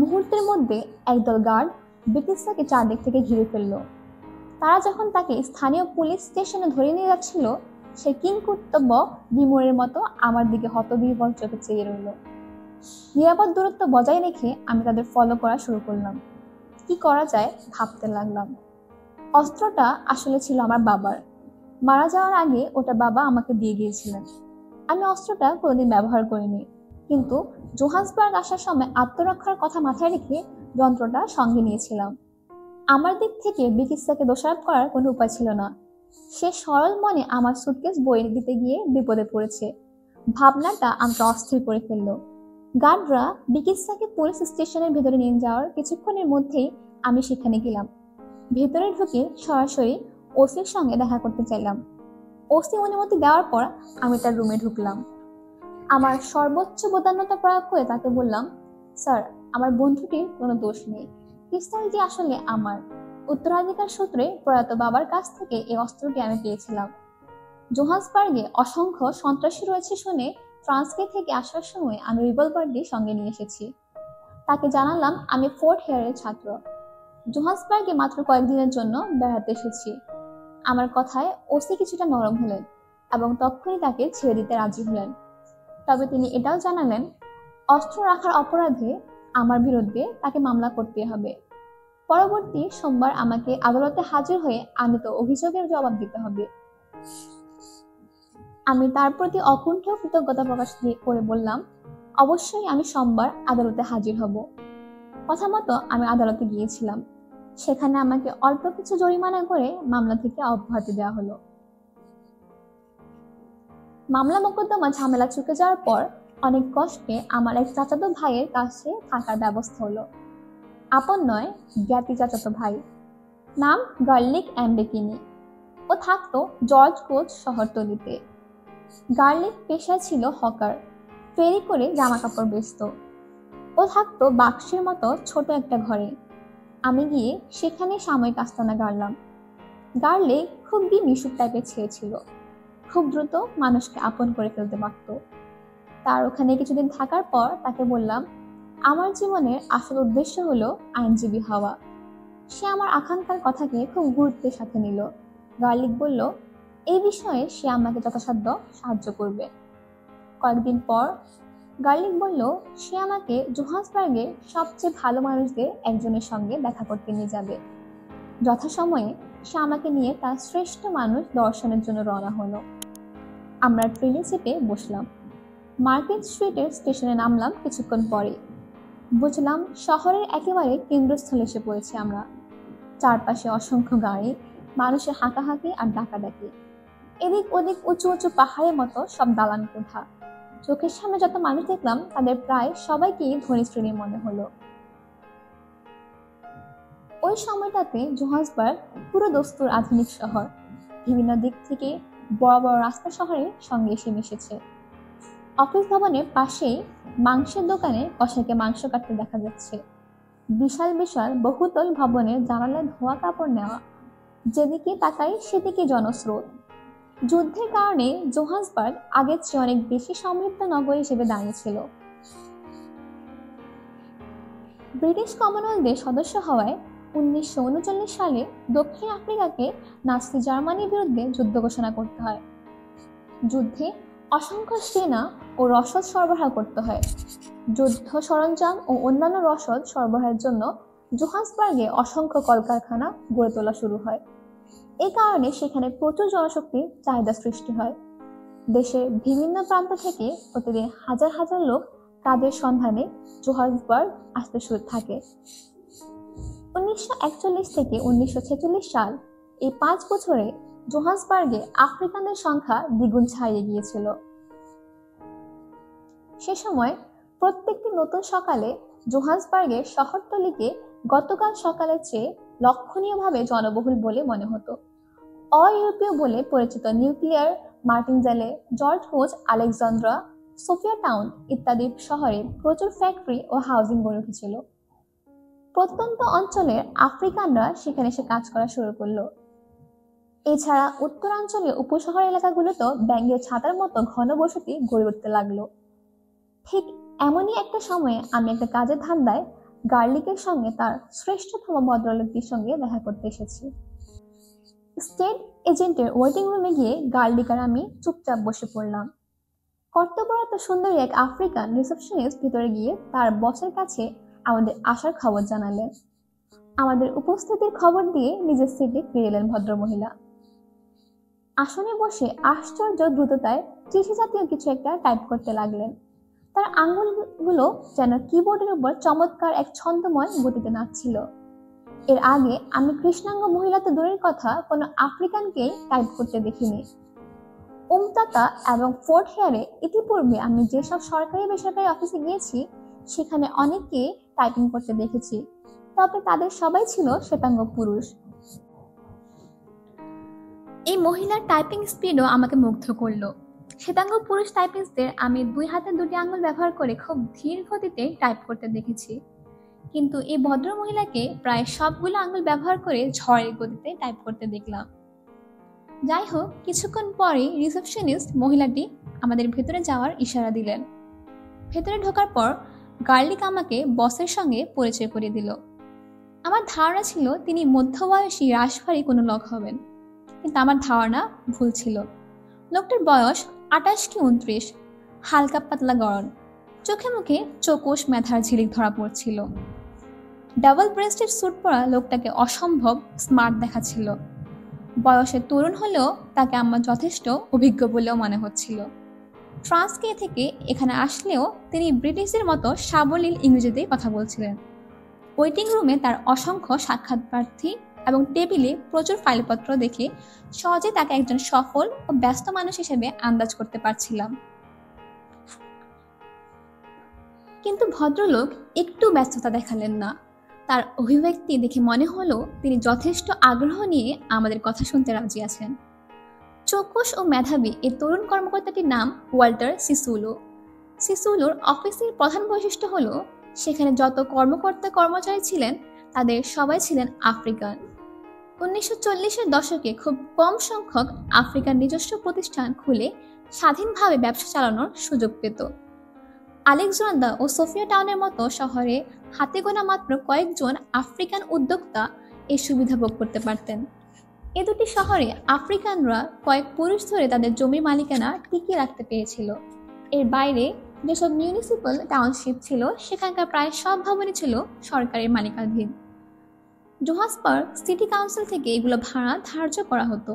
মুহূর্তের মধ্যে একদল গার্ড বিকিৎসাকে চারদিক থেকে ঘিরে ফেলল। তারা যখন তাকে স্থানীয় পুলিশ স্টেশনে ধরে নিয়ে যাচ্ছিল সে কিংকর্তব্য বিমোরের মতো আমার দিকে হতবিহ্বল চোখে চেয়ে রইল। নিরাপদ দূরত্ব বজায় রেখে আমি তাদের ফলো করা শুরু করলাম। কি করা যায় ভাবতে লাগলাম। অস্ত্রটা আসলে ছিল আমার বাবার। মারা যাওয়ার আগে ওটা বাবা আমাকে দিয়ে গিয়েছিলেন। আমি অস্ত্রটা কোনোদিন ব্যবহার করিনি, কিন্তু জোহান্সবার্গ আসার সময় আত্মরক্ষার কথা মাথায় রেখে যন্ত্রটা সঙ্গে নিয়েছিলাম। আমার দিক থেকে বিকিৎসাকে দোষারোপ করার কোনো উপায় ছিল না। সে সরল মনে আমার সুটকেস বয়ে দিতে গিয়ে বিপদে পড়েছে। ভাবনাটা আমাকে অস্থির করে ফেললো। গার্ডরা বিকিৎসাকে পুলিশ স্টেশনের ভেতরে নিয়ে যাওয়ার কিছুক্ষণের মধ্যেই আমি সেখানে গেলাম। ভেতরে ঢুকে সরাসরি ওসির সঙ্গে দেখা করতে চাইলাম। ওসি অনুমতি দেওয়ার পর আমি তার রুমে ঢুকলাম। আমার সর্বোচ্চ বদান্যতা প্রয়োগ করে তাকে বললাম, স্যার, আমার বন্ধুটির কোনো দোষ নেই। পিস্তলটি আসলে আমার। উত্তরাধিকার সূত্রে প্রয়াত বাবার কাছ থেকে এই অস্ত্রটি আমি পেয়েছিলাম। জোহান্সবার্গে অসংখ্য সন্ত্রাসী রয়েছে শুনে ফ্রান্সকে থেকে আসার সময় আমি রিভলভারটি সঙ্গে নিয়ে এসেছি। তাকে জানালাম আমি ফোর্ট হেয়ারের ছাত্র, জোহান্সবার্গে মাত্র কয়েকদিনের জন্য বেড়াতে এসেছি। আমার কথায় ওসি কিছুটা নরম হলেন এবং তখনই তাকে ছেড়ে দিতে রাজি হলেন। তবে তিনি এটাও জানালেন অস্ত্র রাখার অপরাধে আমার বিরুদ্ধে তাকে মামলা করতে হবে। পরবর্তী সোমবার আমাকে আদালতে হাজির হয়ে আনিত অভিযোগের জবাব দিতে হবে। আমি তার প্রতি অকুণ্ঠ কৃতজ্ঞতা প্রকাশ করে বললাম, অবশ্যই আমি সোমবার আদালতে হাজির হব। কথা মতো আমি আদালতে গিয়েছিলাম। সেখানে আমাকে অল্প কিছু জরিমানা করে মামলা থেকে অব্যাহতি দেওয়া হলো। মামলা মোকদ্দমা ঝামেলা চুকে যাওয়ার পর অনেক কষ্টে আমার এক চাচাতো ভাইয়ের কাছে থাকার ব্যবস্থা হলো। আপন নয়, জ্ঞাতি চাচাতো ভাই, নাম গার্লিক অ্যাম্বেকিনি। ও থাকতো জর্জ কোচ শহরতলিতে। গার্লিক পেশায় ছিল হকার, ফেরি করে জামা কাপড় বেচত। ও থাকতো বাক্সের মতো ছোট একটা ঘরে। আমি গিয়ে সেখানে সাময়িক আস্তানা গাড়লাম। গার্লিক খুবই মিশুক টাইপের ছেলে ছিল। খুব দ্রুত মানুষকে আপন করে ফেলতে পারত। তার ওখানে কিছুদিন থাকার পর তাকে বললাম, আমার জীবনের আসল উদ্দেশ্য হলো আইনজীবী হওয়া। সে আমার আকাঙ্ক্ষার কথাকে খুব গুরুত্বের সাথে নিল। গার্লিক বলল, এই বিষয়ে সে আমাকে যথাসাধ্য সাহায্য করবে। কয়েকদিন পর গার্লিক বলল, সে আমাকে জোহান্সবার্গে সবচেয়ে ভালো মানুষদের একজনের সঙ্গে দেখা করতে নিয়ে যাবে। যথাসময়ে সে আমাকে নিয়ে তার শ্রেষ্ঠ মানুষ দর্শনের জন্য রওনা হলো। আমরা ট্রেনে চেপে বসলাম। মার্কেট স্ট্রিটের স্টেশনে নামলাম কিছুক্ষণ পরে। বুঝলাম শহরের একেবারে কেন্দ্রস্থলে এসে পড়েছি আমরা। চারপাশে অসংখ্য গাড়ি, মানুষের হাঁকাহাঁকি আর ডাকাডাকি। এদিক ওদিক উঁচু উঁচু পাহাড়ের মতো সব দালান কোঠা। চোখের সামনে যত মানুষ দেখলাম তাদের প্রায় সবাইকেই ধনী শ্রেণীর মনে হলো। ওই সময়টাতে জোহান্সবার্গ পুরো দস্তুর আধুনিক শহর। বিভিন্ন দিক থেকে বড় বড় রাস্তা শহরের সঙ্গে এসে মিশেছে। অফিস ভবনের পাশেই মাংসের দোকানে কসাইকে মাংস কাটতে দেখা যাচ্ছে। বিশাল বিশাল বহুতল ভবনের জানালায় ধোয়া কাপড় নেওয়া, যেদিকে তাকাই সেদিকে জনস্রোত। যুদ্ধের কারণে জোহান্সবার্গ আগের চেয়ে অনেক বেশি সমৃদ্ধ নগর হিসেবে দাঁড়িয়েছিল। ব্রিটিশ কমনওয়েলথের সদস্য হওয়ায় 1939 সালে দক্ষিণ আফ্রিকাকে নাৎসি জার্মানির বিরুদ্ধে যুদ্ধ ঘোষণা করতে হয়। যুদ্ধে অসংখ্য সেনা ও রসদ সরবরাহ করতে হয়। যুদ্ধ সরঞ্জাম ও অন্যান্য রসদ সরবরাহের জন্য জোহান্সবার্গে অসংখ্য কলকারখানা গড়ে তোলা শুরু হয়। এই কারণে সেখানে প্রচুর জনশক্তির চাহিদা সৃষ্টি হয়। দেশের বিভিন্ন প্রান্ত থেকে প্রতিদিন হাজার হাজার লোক কাজের সন্ধানে জোহান্সবার্গ আসতে শুরু থাকে। 1941 থেকে 1946 সাল, এই 5 বছরে জোহান্সবার্গে আফ্রিকানদের সংখ্যা দ্বিগুণ ছাড়িয়ে গিয়েছিল। সে সময় প্রত্যেকটি নতুন সকালে জোহান্সবার্গের শহরতলিকে গতকাল সকালের চেয়ে লক্ষণীয়ভাবে জনবহুল বলে মনে হতো। অ-ইউরোপীয় বলে পরিচিত নিউক্লিয়ার, মার্টিনজেলে, George Goch, Alexandra, Sophiatown ইত্যাদি শহরে প্রচুর ফ্যাক্টরি ও হাউজিং গড়ে উঠেছিল। প্রত্যন্ত অঞ্চলের আফ্রিকানরা সেখানে এসে কাজ করা শুরু করলো। এছাড়া উত্তরাঞ্চলীয় উপশহর এলাকাগুলোতে ব্যাঙের ছাতার মতো ঘনবসতি গড়ে উঠতে লাগলো। ঠিক এমনই একটা সময়ে আমি একটা কাজের ধান্দায় গার্লিকের সঙ্গে তার শ্রেষ্ঠতম ভদ্রলোকটির সঙ্গে দেখা করতে এসেছি। স্টেট এজেন্টের ওয়েটিং রুমে গিয়ে গার্লিক আর আমি চুপচাপ বসে পড়লাম। কর্তব্যরত সুন্দরী এক আফ্রিকান রিসেপশনিস্ট ভিতরে গিয়ে তার বসের কাছে আমাদের আসার খবর জানালেন। আমাদের উপস্থিতির খবর দিয়ে নিজের সিটে ফিরে এলেন ভদ্রমহিলা। আসনে বসে আশ্চর্য দ্রুততায় চিঠি জাতীয় কিছু একটা টাইপ করতে লাগলেন। তার আঙ্গুলগুলো যেন কিবোর্ডের উপর চমৎকার এক ছন্দময় গতিতে নাচছিল। এর আগে আমি কৃষ্ণাঙ্গ মহিলা তো দূরের কথা, কোনো আফ্রিকানকেই টাইপ করতে দেখিনি। উমতাতা এবং ফোর্ট হেয়ারে ইতিপূর্বে আমি যেসব সরকারি বেসরকারি অফিসে গিয়েছি সেখানে অনেককে টাইপিং করতে দেখেছি, তবে তাদের সবাই ছিল শ্বেতাঙ্গ পুরুষ। এই মহিলার টাইপিং স্পিডও আমাকে মুগ্ধ করলো। শ্বেতাঙ্গ পুরুষ টাইপিস্টদের আমি 2 হাতে 2টি আঙুল ব্যবহার করে খুব ধীর গতিতে টাইপ করতে দেখেছি, কিন্তু এই ভদ্র মহিলাকে প্রায় সবগুলো আঙুল ব্যবহার করে ঝড়ের গতিতে টাইপ করতে দেখলাম। যাই হোক, কিছুক্ষণ পরেই রিসেপশনিস্ট মহিলাটি আমাদের ভেতরে যাওয়ার ইশারা দিলেন। ভেতরে ঢোকার পর গার্লিক আমাকে বসের সঙ্গে পরিচয় করিয়ে দিল। আমার ধারণা ছিল তিনি মধ্যবয়সী রাশভারী কোনো লোক হবেন, কিন্তু আমার ধারণা ভুল ছিল। লোকটার বয়স 28 কি 29, হালকা পাতলা গড়ন, চোখে মুখে চোকস মেধার ঝিলিক ধরা পড়ছিল। ডাবল ব্রেস্টেড স্যুট পরা লোকটাকে অসম্ভব স্মার্ট দেখাচ্ছিল। বয়সে তরুণ হলেও তাকে আমার যথেষ্ট অভিজ্ঞ বলেও মনে হচ্ছিল। ট্রান্সকে থেকে এখানে আসলেও তিনি ব্রিটিশদের মতো সাবলীল ইংরেজিতেই কথা বলছিলেন। ওয়েটিং রুমে তার অসংখ্য সাক্ষাৎ প্রার্থী এবং টেবিলে প্রচুর ফাইলপত্র দেখে সহজে তাকে একজন সফল ও ব্যস্ত মানুষ হিসেবে আন্দাজ করতে পারছিলাম। কিন্তু ভদ্রলোক একটু ব্যস্ততা দেখালেন না। তার অভিব্যক্তি দেখে মনে হলো তিনি যথেষ্ট আগ্রহ নিয়ে আমাদের কথা শুনতে রাজি আছেন। চৌকস ও মেধাবী এই তরুণ কর্মকর্তাটির নাম ওয়াল্টার সিসুলো। সিসুলোর অফিসের প্রধান বৈশিষ্ট্য হলো সেখানে যত কর্মকর্তা কর্মচারী ছিলেন তাদের সবাই ছিলেন আফ্রিকান। 1940-এর দশকে খুব কম সংখ্যক আফ্রিকার নিজস্ব প্রতিষ্ঠান খুলে স্বাধীনভাবে ব্যবসা চালানোর সুযোগ পেত। আলেকজান্দ্রা ও সোফিয়া টাউনের মতো শহরে হাতে গোনা মাত্র কয়েকজন আফ্রিকান উদ্যোক্তা এই সুবিধা ভোগ করতে পারতেন। এ দুটি শহরে আফ্রিকানরা কয়েক পুরুষ ধরে তাদের জমির মালিকানা টিকিয়ে রাখতে পেরেছিল। এর বাইরে যেসব মিউনিসিপ্যাল টাউনশিপ ছিল সেখানকার প্রায় সব ভবনই ছিল সরকারের মালিকানাধীন। জোহান্সবার্গ সিটি কাউন্সিল থেকে এগুলো ভাড়া ধার্য করা হতো।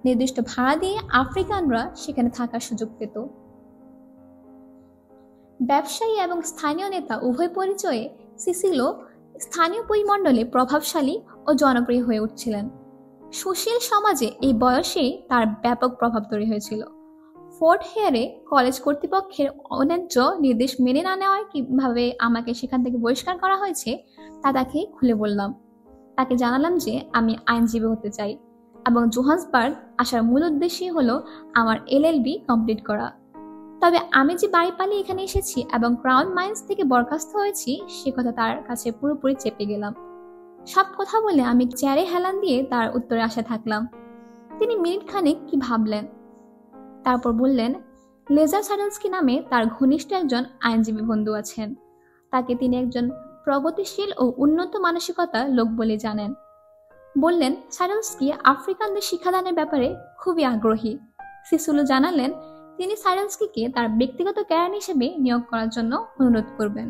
নির্দিষ্ট ভাড়া দিয়ে আফ্রিকানরা সেখানে থাকার সুযোগ পেত। ব্যবসায়ী এবং স্থানীয় নেতা উভয় পরিচয়ে সিসিলো স্থানীয় পরিমণ্ডলে প্রভাবশালী ও জনপ্রিয় হয়ে উঠছিলেন। সুশীল সমাজে এই বয়সেই তার ব্যাপক প্রভাব তৈরি হয়েছিল। ফোর্ট হেয়ারে কলেজ কর্তৃপক্ষের অন্যায্য নির্দেশ মেনে না নেওয়ায় কিভাবে আমাকে সেখান থেকে বহিষ্কার করা হয়েছে তা তাকে খুলে বললাম। তাকে জানালাম যে আমি আইনজীবী হতে চাই এবং জোহান্সবার্গ আসার মূল উদ্দেশ্যই হলো আমার LLB কমপ্লিট করা। তবে আমি যে বাড়ি পালিয়ে এখানে এসেছি এবং ক্রাউন মাইন্স থেকে বরখাস্ত হয়েছি সে কথা তার কাছে পুরোপুরি চেপে গেলাম। সব কথা বলে আমি চেয়ারে হেলান দিয়ে তার উত্তরে আশায় থাকলাম। তিনি মিনিট খানেক কি ভাবলেন, তারপর বললেন, লেজার সাডলস্কি নামে তার ঘনিষ্ঠ একজন আইনজীবী বন্ধু আছেন। তাকে তিনি একজন প্রগতিশীল ও উন্নত মানসিকতার লোক বলে জানেন। বললেন, সাডলস্কি আফ্রিকানদের শিক্ষাদানের ব্যাপারে খুবই আগ্রহী। সিসুলো জানালেন তিনি সাডলস্কিকে তার ব্যক্তিগত ক্যারিয়ার হিসেবে নিয়োগ করার জন্য অনুরোধ করবেন।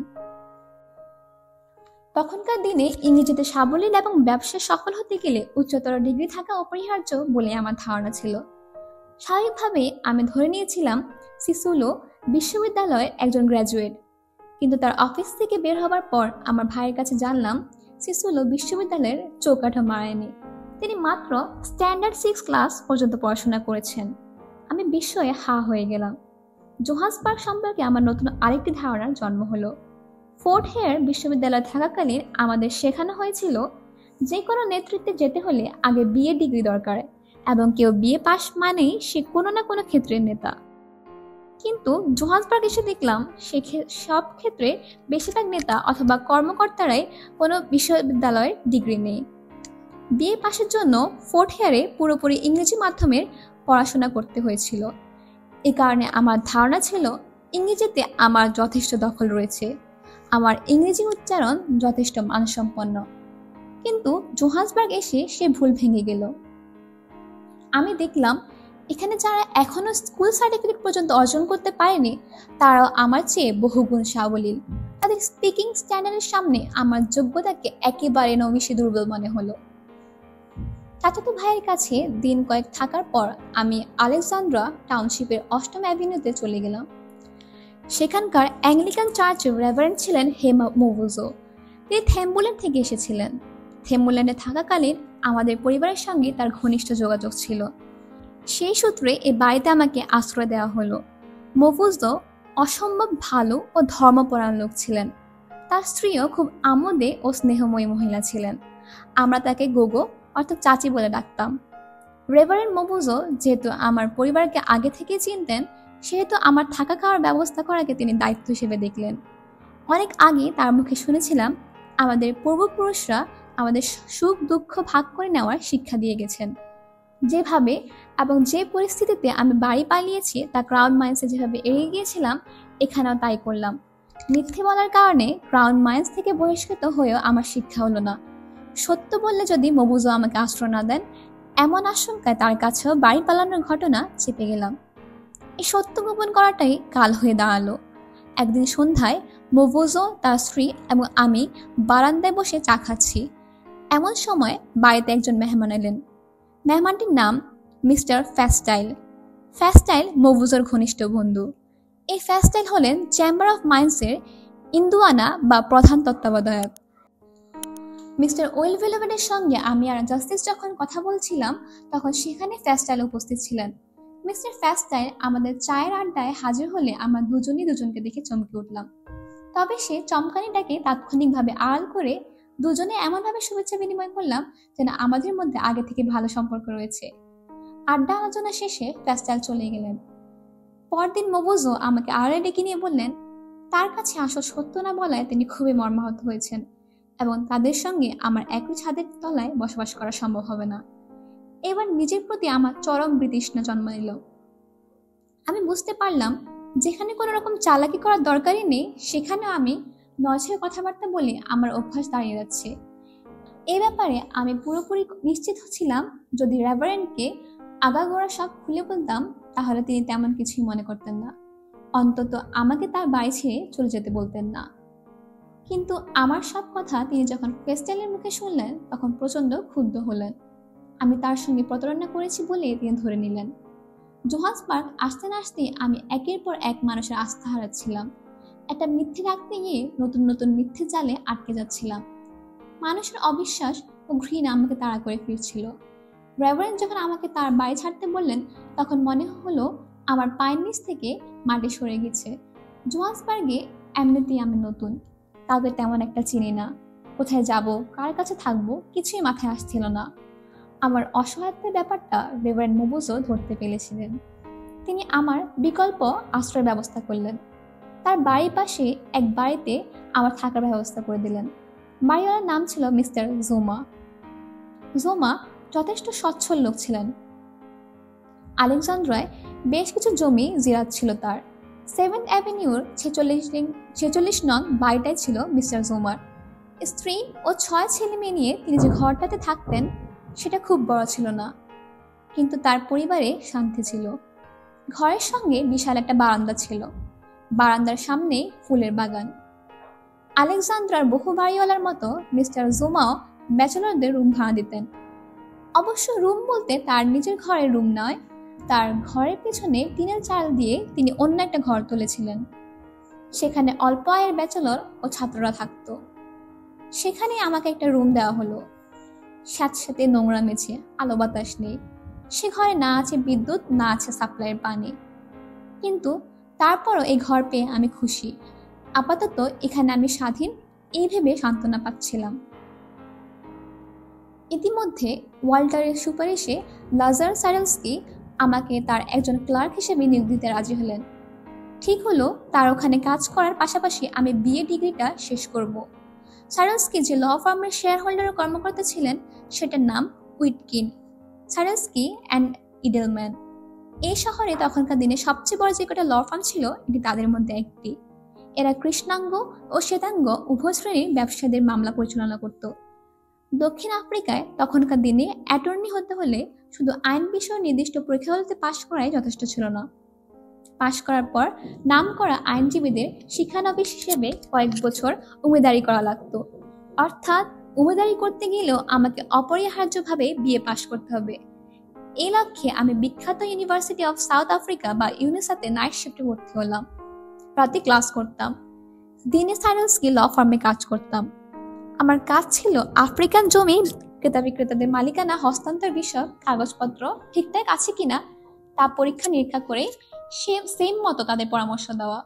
তখনকার দিনে ইংরেজিতে সাবলীল এবং ব্যবসায় সফল হতে গেলে উচ্চতর ডিগ্রি থাকা অপরিহার্য বলে আমার ধারণা ছিল। স্বাভাবিকভাবে আমি ধরে নিয়েছিলাম সিসুলো বিশ্ববিদ্যালয়ের একজন গ্র্যাজুয়েট, কিন্তু তার অফিস থেকে বের হবার পর আমার ভাইয়ের কাছে জানলাম সিসুলো বিশ্ববিদ্যালয়ের চৌকাঠা মারেনি। তিনি মাত্র স্ট্যান্ডার্ড 6 ক্লাস পর্যন্ত পড়াশোনা করেছেন। আমি বিস্ময়ে হা হয়ে গেলাম। জোহান্সবার্গ সম্পর্কে আমার নতুন আরেকটি ধারণার জন্ম হলো। ফোর্ট হেয়ার বিশ্ববিদ্যালয়ে থাকাকালীন আমাদের শেখানো হয়েছিল যে কোনো নেতৃত্বে যেতে হলে আগে BA ডিগ্রি দরকার এবং কেউ BA পাস মানেই সে কোনো না কোনো ক্ষেত্রের নেতা। কিন্তু জোহান্সবার্গ এসে দেখলাম সব ক্ষেত্রে বেশিরভাগ নেতা অথবা কর্মকর্তারাই কোনো বিশ্ববিদ্যালয়ের ডিগ্রি নেই। BA পাসের জন্য ফোর্ট হেয়ারে পুরোপুরি ইংরেজি মাধ্যমের পড়াশোনা করতে হয়েছিল। এ কারণে আমার ধারণা ছিল ইংরেজিতে আমার যথেষ্ট দখল রয়েছে, আমার ইংরেজি উচ্চারণ যথেষ্ট মানসম্পন্ন। কিন্তু জোহান্সবার্গ এসে সে ভুল ভেঙে গেল। আমি দেখলাম এখানে যারা এখনো স্কুল সার্টিফিকেট পর্যন্ত অর্জন করতে পারেনি তারাও আমার চেয়ে বহুগুণ সাবলীল। তাদের স্পিকিং স্ট্যান্ডার্ডের সামনে আমার যোগ্যতাকে একেবারে নমিষে দুর্বল মনে হলো। চাচাতো ভাইয়ের কাছে দিন কয়েক থাকার পর আমি আলেকজান্দ্রা টাউনশিপের 8ম অ্যাভিনিউতে চলে গেলাম। সেখানকার অ্যাংলিকান চার্চের রেভারেন্ড ছিলেন হেমা মোভুজো। তিনি থেম্বুল্যান্ড থেকে এসেছিলেন। থেম্বুল্যান্ডে থাকাকালীন আমাদের পরিবারের সঙ্গে তার ঘনিষ্ঠ যোগাযোগ ছিল। সেই সূত্রে এই বাড়িতে আমাকে আশ্রয় দেওয়া হলো। মোভুজো অসম্ভব ভালো ও ধর্মপরায়ণ লোক ছিলেন। তার স্ত্রীও খুব আমোদে ও স্নেহময়ী মহিলা ছিলেন। আমরা তাকে গোগো অর্থাৎ চাচি বলে ডাকতাম। রেভারেন্ড মোভুজো যেহেতু আমার পরিবারকে আগে থেকে চিনতেন সেহেতু আমার থাকা খাওয়ার ব্যবস্থা করাকে তিনি দায়িত্ব হিসেবে দেখলেন। অনেক আগে তার মুখে শুনেছিলাম আমাদের পূর্বপুরুষরা আমাদের সুখ দুঃখ ভাগ করে নেওয়ার শিক্ষা দিয়ে গেছেন। যেভাবে এবং যে পরিস্থিতিতে আমি বাড়ি পালিয়েছি তা ক্রাউন মাইন্সে যেভাবে এড়িয়ে গিয়েছিলাম এখানেও তাই করলাম। মিথ্যে বলার কারণে ক্রাউন মাইন্স থেকে বহিষ্কৃত হয়েও আমার শিক্ষা হলো না। সত্য বললে যদি মোভুজো আমাকে আশ্রয় না দেন এমন আশঙ্কায় তার কাছেও বাড়ি পালানোর ঘটনা চেপে গেলাম। এই সত্য গোপন করাটাই কাল হয়ে দাঁড়ালো। একদিন সন্ধ্যায় মোভুজো, তার স্ত্রী এবং আমি বারান্দায় বসে চা খাচ্ছি। এমন সময় বাড়িতে একজন মেহমান এলেন। মেহমানটির নাম মিস্টার ফ্যাস্টাইল। ফ্যাস্টাইল মোভুজোর ঘনিষ্ঠ বন্ধু। এই ফ্যাস্টাইল হলেন চেম্বার অফ মাইন্সের ইন্দুয়ানা বা প্রধান তত্ত্বাবধায়ক। মিস্টার ওয়েলভেলোভেনের সঙ্গে আমি আর জাস্টিস যখন কথা বলছিলাম তখন সেখানে ফ্যাস্টাইল উপস্থিত ছিলেন। মিস্টার ফ্যাস্টাইল আমাদের চায়ের আড্ডায় হাজির হলে আমরা দুজনই দুজনকে দেখে চমকে উঠলাম। তবে সে চমকানিটাকে তাৎক্ষণিকভাবে আড়াল করে দুজনে এমনভাবে শুভেচ্ছা বিনিময় করলাম যেন আমাদের মধ্যে আগে থেকে ভালো সম্পর্ক রয়েছে। আড্ডা আলোচনা শেষে ফ্যাস্টাইল চলে গেলেন। পরদিন মোভুজো আমাকে আড়ালে ডেকে নিয়ে বললেন তার কাছে আসল সত্য না বলায় তিনি খুবই মর্মাহত হয়েছেন। এবং তাদের সঙ্গে আমার একই ছাদের তলায় বসবাস করা সম্ভব হবে না। এবার নিজের প্রতি আমার চরম বিতৃষ্ণা জন্ম নিল। আমি বুঝতে পারলাম যেখানে কোনো রকম চালাকি করার দরকারই নেই, সেখানেও আমি নজরে কথাবার্তা বলে আমার অভ্যাস দাঁড়িয়ে যাচ্ছে। এ ব্যাপারে আমি পুরোপুরি নিশ্চিত ছিলাম যদি রেভারেন্ডকে আগাগোড়া সব খুলে বলতাম তাহলে তিনি তেমন কিছুই মনে করতেন না, অন্তত আমাকে তার বাড়ি ছেড়ে চলে যেতে বলতেন না। কিন্তু আমার সব কথা তিনি যখন ক্রিস্টেলের মুখে শুনলেন তখন প্রচন্ড ক্ষুব্ধ হলেন। আমি তার সঙ্গে প্রতারণা করেছি বলে তিনি ধরে নিলেন। জোহান্সবার্গ আসতে না আসতে আমি একের পর এক মানুষের আস্থা হারাচ্ছিলাম। একটা মিথ্যে রাখতে গিয়ে নতুন নতুন মিথ্যে জালে আটকে যাচ্ছিলাম। মানুষের অবিশ্বাস ও ঘৃণা আমাকে তাড়া করে ফিরছিল। রেভারেন্ড যখন আমাকে তার বাড়ি ছাড়তে বললেন তখন মনে হলো আমার পায়ের নিচ থেকে মাটি সরে গেছে। জোহান্সবার্গে এমনিতেই আমি নতুন, কাউকে তেমন একটা চিনি না। কোথায় যাব, কার কাছে থাকবো, কিছুই মাথায় আসছিল না। আমার অসহায়ত্বের ব্যাপারটা রেভারেন্ড মোবুজও ধরতে পেরেছিলেন। তিনি আমার বিকল্প আশ্রয়ের ব্যবস্থা করলেন। তার বাড়ির পাশে এক বাড়িতে আমার থাকার ব্যবস্থা করে দিলেন। বাড়িওয়ালার নাম ছিল মিস্টার জোমা। জোমা যথেষ্ট সচ্ছল লোক ছিলেন। আলেকজান্দ্রায় বেশ কিছু জমি জিরাত ছিল তার। 7th অ্যাভিনিউর 46 নং বাড়িটাই ছিল মিস্টার জোমার। স্ত্রী ও 6 ছেলে মেয়ে নিয়ে তিনি যে ঘরটাতে থাকতেন সেটা খুব বড় ছিল না, কিন্তু তার পরিবারে শান্তি ছিল। ঘরের সঙ্গে বিশাল একটা বারান্দা ছিল, বারান্দার সামনে ফুলের বাগান। আলেকজান্দ্রার বহু বাড়িওয়ালার মতো মিস্টার জোমাও ব্যাচেলরদের রুম ভাড়া দিতেন। অবশ্য রুম বলতে তার নিজের ঘরের রুম নয়, তার ঘরের পেছনে টিনের চাল দিয়ে তিনি অন্য একটা ঘর তুলেছিলেন। সেখানে অল্প আয়ের ব্যাচেলর ও ছাত্ররা থাকতো। সেখানে আমাকে একটা রুম দেওয়া হলো। স্যাঁতস্যাঁতে নোংরা মেঝে, আলো বাতাস নেই। সে ঘরে না আছে বিদ্যুৎ, না আছে সাপ্লাইয়ের পানি। কিন্তু তারপরও এই ঘর পেয়ে আমি খুশি। আপাতত এখানে আমি স্বাধীন, এই ভেবে সান্ত্বনা পাচ্ছিলাম। ইতিমধ্যে ওয়াল্টারের সুপারিশে লাজার স্যাডলস্কি আমাকে তার একজন ক্লার্ক হিসেবে নিয়োগ দিতে রাজি হলেন। ঠিক হলো তার ওখানে কাজ করার পাশাপাশি আমি বিএ ডিগ্রিটা শেষ করব। স্যাডলস্কি যে ল ফার্মের শেয়ার হোল্ডার ও কর্মকর্তা ছিলেন সেটার নাম উইটকিন, স্যাডলস্কি অ্যান্ড ইডেলম্যান। এই শহরে তখনকার দিনে সবচেয়ে বড় যে কটা ল ফার্ম ছিল এটি তাদের মধ্যে একটি। এরা কৃষ্ণাঙ্গ ও শ্বেতাঙ্গ উভয় শ্রেণীর ব্যবসায়ীদের মামলা পরিচালনা করত। দক্ষিণ আফ্রিকায় তখনকার দিনে অ্যাটর্নি হতে হলে শুধু আইন বিষয়ে নির্দিষ্ট পরীক্ষাগুলোতে পাশ করাই যথেষ্ট ছিল না। পাশ করার পর নাম করা আইনজীবীদের শিক্ষানবিশ হিসেবে কয়েক বছর উমেদারি করা লাগতো। অর্থাৎ উমেদারি করতে গেলেও আমাকে অপরিহার্যভাবে বিএ পাশ করতে হবে। এই লক্ষ্যে আমি বিখ্যাত ইউনিভার্সিটি অফ সাউথ আফ্রিকা বা ইউনিসাতে নাইট শিফটে ভর্তি হলাম। রাতে ক্লাস করতাম, দিনে স্যাডলস্কি ল ফার্মে কাজ করতাম। আমার কাজ ছিল আফ্রিকান জমি ক্রেতা বিক্রেতাদের মালিকানা হস্তান্তর বিষয়ক কাগজপত্র ঠিকঠাক আছে কিনা তা পরীক্ষা নিরীক্ষা করে সেম মতো তাদের পরামর্শ দেওয়া।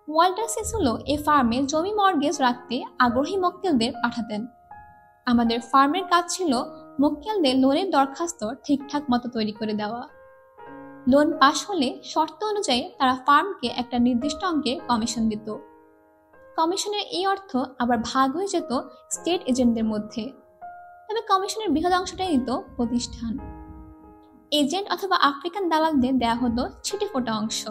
ওয়াল্টার সেসুলো এ ফার্মে জমি মর্গেজ রাখতে আগ্রহী মক্কেলদের পাঠাতেন। আমাদের ফার্মের কাজ ছিল মক্কেলদের লোনের দরখাস্ত ঠিকঠাক মতো তৈরি করে দেওয়া। লোন পাশ হলে শর্ত অনুযায়ী তারা ফার্মকে একটা নির্দিষ্ট অঙ্কে কমিশন দিত। কমিশনের এই অর্থ আবার ভাগ হয়ে যেত স্টেট এজেন্টদের মধ্যে, তবে কমিশনের বৃহৎ অংশটাই নিত প্রতিষ্ঠান। এজেন্ট অথবা আফ্রিকান দালালদের দেয়া হতো ছিটেফোঁটা অংশ।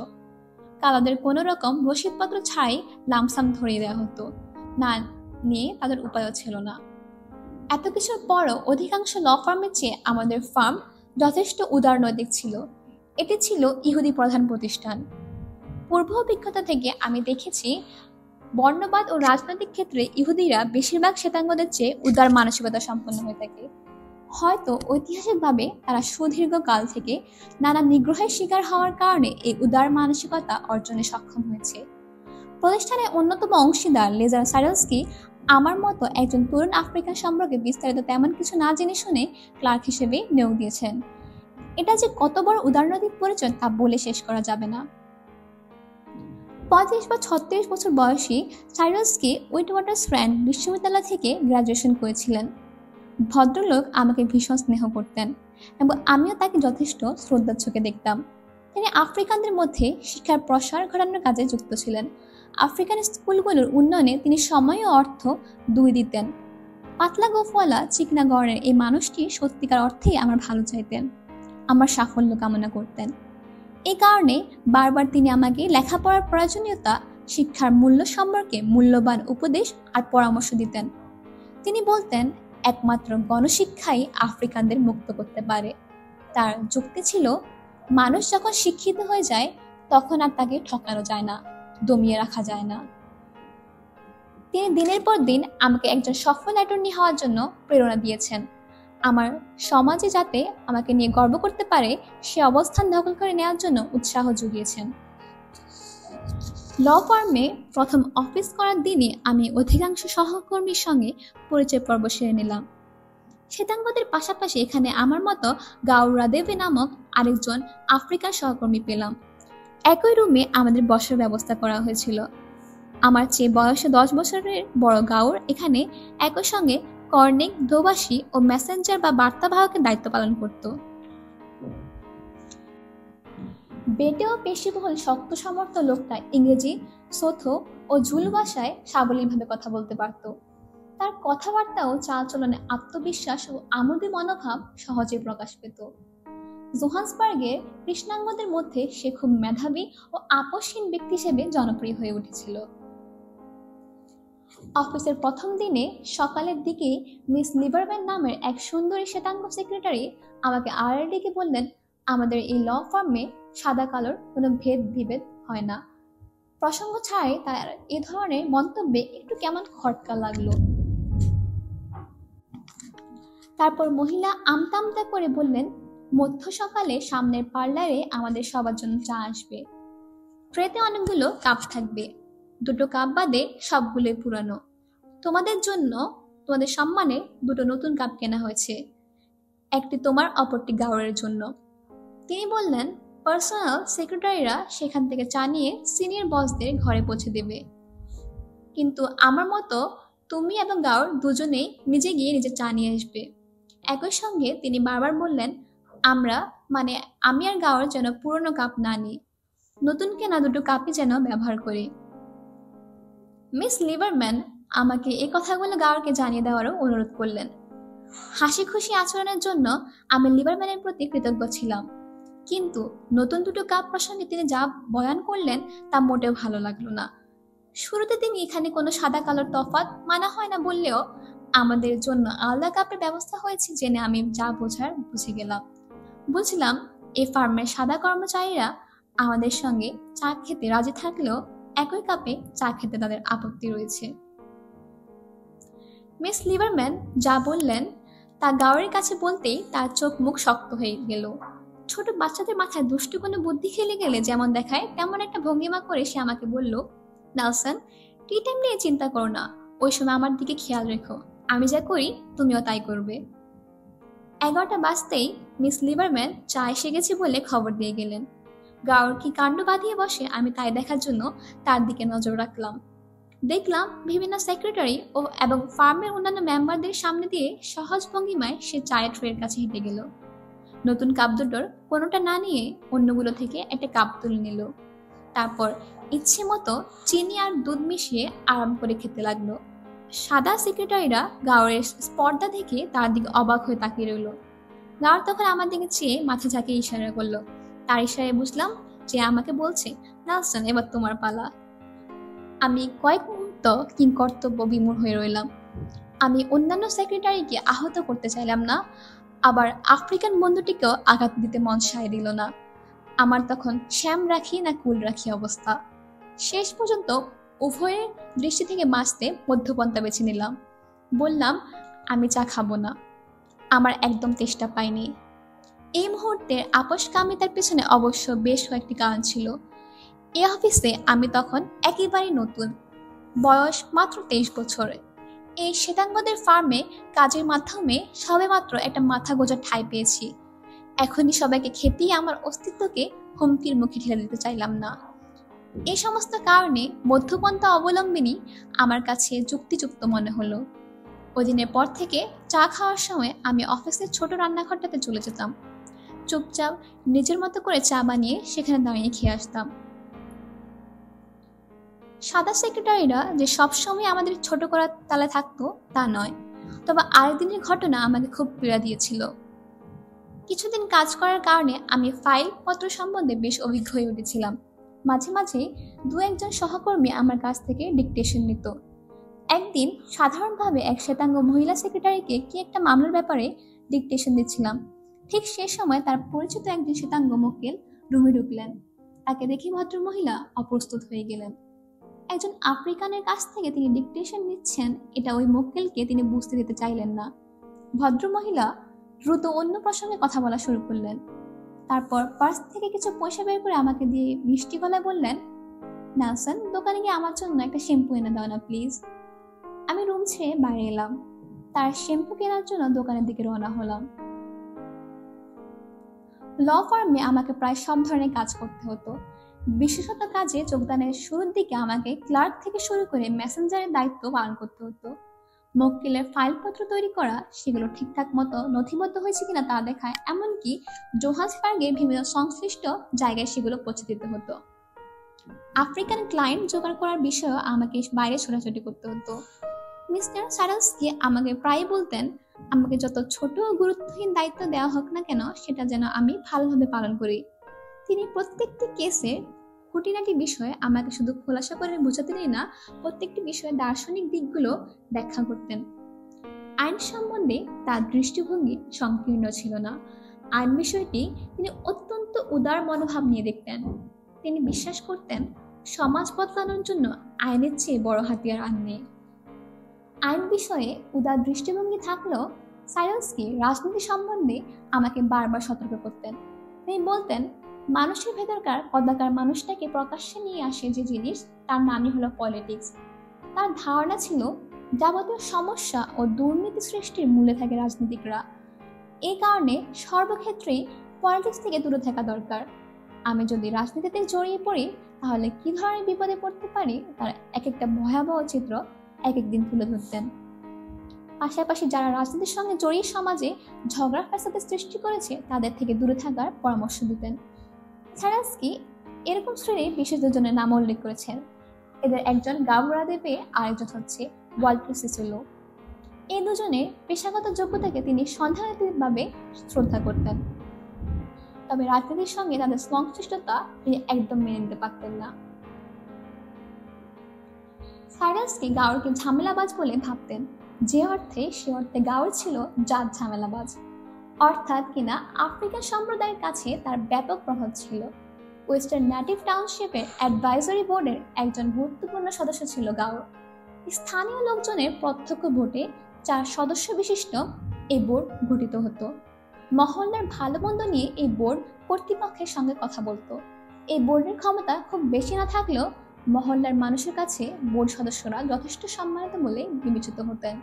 কালাদের কোনো রকম রসিদপত্র ছাড়াই লামসাম ধরিয়ে দেওয়া হতো, না নিয়ে তাদের উপায়ও ছিল না। এত কিছুর পরও অধিকাংশ ল ফার্মের চেয়ে আমাদের ফার্ম যথেষ্ট উদারনৈতিক ছিল। এটি ছিল ইহুদি প্রধান প্রতিষ্ঠান। পূর্ব অভিজ্ঞতা থেকে আমি দেখেছি বর্ণবাদ ও রাজনৈতিক ক্ষেত্রে ইহুদিরা বেশিরভাগ শ্বেতাঙ্গদের চেয়ে উদার মানসিকতা সম্পন্ন হয়ে থাকে। হয়তো ঐতিহাসিকভাবে তারা সুদীর্ঘ কাল থেকে নানা নিগ্রহের শিকার হওয়ার কারণে এই উদার মানসিকতা অর্জনে সক্ষম হয়েছে। প্রতিষ্ঠানের অন্যতম অংশীদার লেজার স্যাডলস্কি আমার মতো একজন তরুণ আফ্রিকান সম্পর্কে বিস্তারিত তেমন কিছু না জেনে শুনে ক্লার্ক হিসেবে নিয়োগ দিয়েছেন। এটা যে কত বড় উদারনৈতিক পরিচয় তা বলে শেষ করা যাবে না। 35 বা 36 বছর বয়সী স্যাডলস্কি উইটওয়াটারস্র্যান্ড বিশ্ববিদ্যালয় থেকে গ্র্যাজুয়েশন করেছিলেন। ভদ্রলোক আমাকে ভীষণ স্নেহ করতেন এবং আমিও তাকে যথেষ্ট শ্রদ্ধার চোখে দেখতাম। তিনি আফ্রিকানদের মধ্যে শিক্ষার প্রসার ঘটানোর কাজে যুক্ত ছিলেন। আফ্রিকান স্কুলগুলোর উন্নয়নে তিনি সময় ও অর্থ দুই দিতেন। পাতলা গোফওয়ালা চিকনা গড়ের এই মানুষটি সত্যিকার অর্থেই আমার ভালো চাইতেন, আমার সাফল্য কামনা করতেন। এই কারণে বারবার তিনি আমাকে লেখাপড়ার প্রয়োজনীয়তা, শিক্ষার মূল্য সম্পর্কে মূল্যবান উপদেশ আর পরামর্শ দিতেন। তিনি বলতেন, একমাত্র গণশিক্ষাই আফ্রিকানদের মুক্ত করতে পারে। তার যুক্তি ছিল, মানুষ যখন শিক্ষিত হয়ে যায় তখন আর তাকে ঠকানো যায় না, দমিয়ে রাখা যায় না। তিনি দিনের পর দিন আমাকে একজন সফল অ্যাটর্নি হওয়ার জন্য প্রেরণা দিয়েছেন। আমার সমাজে যাতে আমাকে নিয়ে গর্ব করতে পারে সে অবস্থান দখল করে নেওয়ার জন্য উৎসাহ জুগিয়েছেন। ল ফার্মে প্রথম অফিস করার দিনে আমি অধিকাংশ সহকর্মীর সঙ্গে পরিচয় পর্ব সেরে নিলাম। শ্বেতাঙ্গদের পাশাপাশি এখানে আমার মতো গাউরা দেবী নামক আরেকজন আফ্রিকান সহকর্মী পেলাম। একই রুমে আমাদের বসার ব্যবস্থা করা হয়েছিল। আমার চেয়ে বয়সে 10 বছরের বড় গাউর এখানে একই সঙ্গে কর্নিক, দোবাসী ও মেসেঞ্জার বা বার্তাবাহকের দায়িত্ব পালন করত। বেটে ও পেশিবহুল শক্ত সমর্থ লোকটা ইংরেজি, সোথো ও ঝুল ভাষায় সাবলীলভাবে কথা বলতে পারত। তার কথাবার্তা ও চালচলনে আত্মবিশ্বাস ও আমোদে মনোভাব সহজে প্রকাশ পেত। জোহান্সবার্গের কৃষ্ণাঙ্গদের মধ্যে সে খুব মেধাবী ও আপসহীন ব্যক্তি হিসেবে জনপ্রিয় হয়ে উঠেছিল। অফিসের প্রথম দিনে সকালের দিকে মিস লিবারম্যান নামের এক সুন্দরী শ্বেতাঙ্গ সেক্রেটারি আমাকে আড়ালে ডেকে বললেন, আমাদের এই ল ফার্মে সাদা কালোর কোনো ভেদ বিভেদ হয় না। প্রসঙ্গ ছাড়াই তার এ ধরনের মন্তব্যে একটু কেমন খটকা লাগলো। তারপর মহিলা আমতা করে বললেন, মধ্য সকালে সামনের পার্লারে আমাদের সবার জন্য চা আসবে। ট্রেতে অনেকগুলো কাপ থাকবে, 2টো কাপ বাদে সবগুলোই পুরানো। তোমাদের জন্য, তোমাদের সম্মানে 2টো নতুন কাপ কেনা হয়েছে, একটি তোমার, অপরটি গাউরের জন্য। তিনি বললেন, পার্সোনাল সেক্রেটারিরা সেখান থেকে চা নিয়ে সিনিয়র বসদের ঘরে পৌঁছে দেবে, কিন্তু আমার মতো তুমি এবং গাউর দুজনেই নিজে গিয়ে নিজে চা নিয়ে আসবে। একই সঙ্গে তিনি বারবার বললেন, আমি আর গাউর যেন পুরনো কাপ না নিই, নতুন কেনা 2টো কাপই যেন ব্যবহার করি। মিস লিবারম্যান আমাকে এই কথাগুলো গাউরকে জানিয়ে দেওয়ারও অনুরোধ করলেন। হাসি খুশি আচরণের জন্য আমি লিবারম্যানের প্রতি কৃতজ্ঞ ছিলাম, কিন্তু নতুন 2টো কাপ প্রসঙ্গে তিনি যা বয়ান করলেন তা মোটেও ভালো লাগলো না। শুরুতে তিনি এখানে কোনো সাদা কালোর তফাৎ মানা হয় না বললেও আমাদের জন্য আলাদা কাপের ব্যবস্থা হয়েছে জেনে আমি যা বোঝার বুঝে গেলাম। বুঝলাম এই ফার্মের সাদা কর্মচারীরা আমাদের সঙ্গে চা খেতে রাজি থাকলেও একই কাপে চা খেতে তাদের আপত্তি রয়েছে। মিস লিবারম্যান যা বললেন তা গাউরের কাছে বলতেই তার চোখ মুখ শক্ত হয়ে গেল। ছোট বাচ্চাদের মাথায় দুষ্টু কোনো বুদ্ধি খেলে গেলে যেমন দেখায় তেমন একটা ভঙ্গিমা করে সে আমাকে বলল, নেলসন, টি টাইম নিয়ে চিন্তা করো না, ওই সময় আমার দিকে খেয়াল রেখো, আমি যা করি তুমিও তাই করবে। 11টা বাজতেই মিস লিবারম্যান চা এসে গেছে বলে খবর দিয়ে গেলেন। গাউর কি কাণ্ড বাঁধিয়ে বসে আমি তাই দেখার জন্য তার দিকে নজর রাখলাম। দেখলাম বিভিন্ন সেক্রেটারি এবং ফার্মের অন্যান্য মেম্বারদের সামনে দিয়ে সহজ ভঙ্গিমায় সে চায়ের ট্রের কাছে হেঁটে গেল। নতুন কাপ 2টোর কোনোটা না নিয়ে অন্যগুলো থেকে একটা কাপ তুলে নিল। তারপর ইচ্ছে মতো চিনি আর দুধ মিশিয়ে আরাম করে খেতে লাগলো। সাদা সেক্রেটারিরা গাউরের স্পর্ধা দেখে তার দিকে অবাক হয়ে তাকিয়ে রইল। গাউর তখন আমার দিকে চেয়ে মাথা ঝাঁকিয়ে ইশারা করলো। তার ইশারায় বুঝলাম যে আমাকে বলছে, নেলসন, এবার তোমার পালা। আমি কয়েক মুহূর্ত কিংকর্তব্য বিমূঢ় হয়ে রইলাম। আমি অন্যান্য সেক্রেটারিকে আহত করতে চাইলাম না, আবার আফ্রিকান বন্ধুটিকেও আঘাত দিতে মন সায় দিল না। আমার তখন শ্যাম রাখি না কুল রাখি অবস্থা। শেষ পর্যন্ত উভয়ের দৃষ্টি থেকে বাঁচতে মধ্যপন্থা বেছে নিলাম। বললাম, আমি চা খাবো না, আমার একদম তেষ্টা পাইনি। এই মুহূর্তের আপসকামিতার পিছনে অবশ্য বেশ কয়েকটি কারণ ছিল। এই অফিসে আমি তখন একেবারে নতুন, বয়স মাত্র 23 বছর। এই শ্বেতাঙ্গদের ফার্মে কাজের মাধ্যমে সবেমাত্র একটা মাথা গোঁজার ঠাঁই পেয়েছি। এখনই সবাইকে খেতেই আমার অস্তিত্বকে হুমকির মুখে ঠেলে দিতে চাইলাম না। এই সমস্ত কারণে মধ্যপন্থা অবলম্বনই আমার কাছে যুক্তিযুক্ত মনে হলো। ওই দিনের পর থেকে চা খাওয়ার সময় আমি অফিসের ছোট রান্নাঘরটাতে চলে যেতাম। চুপচাপ নিজের মতো করে চা বানিয়ে সেখানে দাঁড়িয়ে খেয়ে আসতাম। সাদা সেক্রেটারিরা যে সবসময় আমাদের ছোট করার তালে থাকতো তা নয়, তবে আরেকদিনের ঘটনা আমাকে খুব পীড়া দিয়েছিল। কিছুদিন কাজ করার কারণে আমি ফাইল পত্র সম্বন্ধে বেশ অভিজ্ঞ হয়ে উঠেছিলাম। মাঝে মাঝে দু একজন সহকর্মী আমার কাছ থেকে ডিকটেশন নিত। একদিন সাধারণভাবে এক শ্বেতাঙ্গ মহিলা সেক্রেটারিকে কি একটা মামলার ব্যাপারে ডিকটেশন দিচ্ছিলাম। ঠিক সে সময় তার পরিচিত একজন শ্বেতাঙ্গ মক্কেল রুমে ঢুকলেন। তাকে দেখে ভদ্রমহিলা অপ্রস্তুত হয়ে গেলেন। একজন আফ্রিকানের কাছ থেকে তিনি ডিকটেশন নিচ্ছেন এটা ওই মক্কেলকে তিনি বুঝতে দিতে চাইলেন না। ভদ্রমহিলা দ্রুত অন্য প্রসঙ্গে কথা বলা শুরু করলেন। তারপর পার্স থেকে কিছু পয়সা বের করে আমাকে দিয়ে মিষ্টি গলায় বললেন, নেলসন, দোকানে গিয়ে আমার জন্য একটা শ্যাম্পু এনে দাও না প্লিজ। আমি রুম ছেড়ে বাইরে এলাম। তার শ্যাম্পু কেনার জন্য দোকানের দিকে রওনা হলাম। ল ফার্মে আমাকে প্রায় সব ধরনের কাজ করতে হতো। বিশেষত কাজে যোগদানের শুরুর দিকে আমাকে ক্লার্ক থেকে শুরু করে মেসেঞ্জারের দায়িত্ব পালন করতে হতো। মক্কেলের ফাইলপত্র তৈরি করা, সেগুলো ঠিকঠাক মতো নথিবদ্ধ হয়েছে কিনা তা দেখায়, এমনকি জোহান্সবার্গে বিভিন্ন সংশ্লিষ্ট জায়গায় সেগুলো পৌঁছে দিতে হতো। আফ্রিকান ক্লায়েন্ট জোগাড় করার বিষয়েও আমাকে বাইরে ছোটাছুটি করতে হতো। মিস্টার সারালস্কি আমাকে প্রায় বলতেন, আমাকে যত ছোট ও গুরুত্বহীন দায়িত্ব দেওয়া হোক না কেন সেটা যেন আমি ভালোভাবে পালন করি। তিনি প্রত্যেকটি কেসের খুঁটিনাটি বিষয়ে আমাকে শুধু খোলাসা করে বোঝাতেনই না, প্রত্যেকটি বিষয়ে দার্শনিক দিকগুলো ব্যাখ্যা করতেন। আইন সম্বন্ধে তার দৃষ্টিভঙ্গি সংকীর্ণ ছিল না। আইন বিষয়টি তিনি অত্যন্ত উদার মনোভাব নিয়ে দেখতেন। তিনি বিশ্বাস করতেন, সমাজ বদলানোর জন্য আইনের চেয়ে বড় হাতিয়ার আর নেই। আইন বিষয়ে উদার দৃষ্টিভঙ্গি থাকলেও সারালস্কি রাজনীতি সম্বন্ধে আমাকে বারবার সতর্ক করতেন। তিনি বলতেন, মানুষের ভেতরকার কদাকার মানুষটাকে প্রকাশ্যে নিয়ে আসে যে জিনিস, তার নামই হলো পলিটিক্স। তার ধারণা ছিল যাবতীয় সমস্যা ও দুর্নীতি সৃষ্টির মূলে থাকে রাজনীতিকরা। এই কারণে সর্বক্ষেত্রেই পলিটিক্স থেকে দূরে থাকা দরকার। আমি যদি রাজনীতিতে জড়িয়ে পড়ি তাহলে কি ধরনের বিপদে পড়তে পারি তার এক একটা ভয়াবহ চিত্র এক একদিন তুলে ধরতেন। পাশাপাশি যারা রাজনীতির সঙ্গে জড়িয়ে সমাজে ঝগড়া ফ্যাসাদের সৃষ্টি করেছে তাদের থেকে দূরে থাকার পরামর্শ দিতেন। সারালস্কি এরকম শ্রেণীর বিশেষ দুজনের নাম উল্লেখ করেছেন। এদের একজন গাবরা দেবে, আরেকজন হচ্ছে ওয়াল্টার সিসুলো। এই দুজনের পেশাগত যোগ্যতাকে তিনি সন্দেহাতীতভাবে শ্রদ্ধা করতেন, তবে রাজনীতির সঙ্গে তাদের সংশ্লিষ্টতা তিনি একদম মেনে নিতে পারতেন না। সারালস্কি গাওরকে ঝামেলাবাজ বলে ভাবতেন, যে অর্থে সে অর্থে গাওর ছিল জাত ঝামেলাবাজ, অর্থাৎ কিনা আফ্রিকান সম্প্রদায়ের কাছে তার ব্যাপক প্রভাব ছিল। ওয়েস্টার্ন নেটিভ টাউনশিপের অ্যাডভাইজরি বোর্ডের একজন গুরুত্বপূর্ণ সদস্য ছিল গাওর। স্থানীয় লোকজনের প্রত্যক্ষ ভোটে 4 সদস্য বিশিষ্ট এই বোর্ড গঠিত হতো। মহল্লার ভালো মন্দ নিয়ে এই বোর্ড কর্তৃপক্ষের সঙ্গে কথা বলতো। এই বোর্ডের ক্ষমতা খুব বেশি না থাকলেও মহল্লার মানুষের কাছে বোর্ড সদস্যরা যথেষ্ট সম্মানিত বলে বিবেচিত হতেন।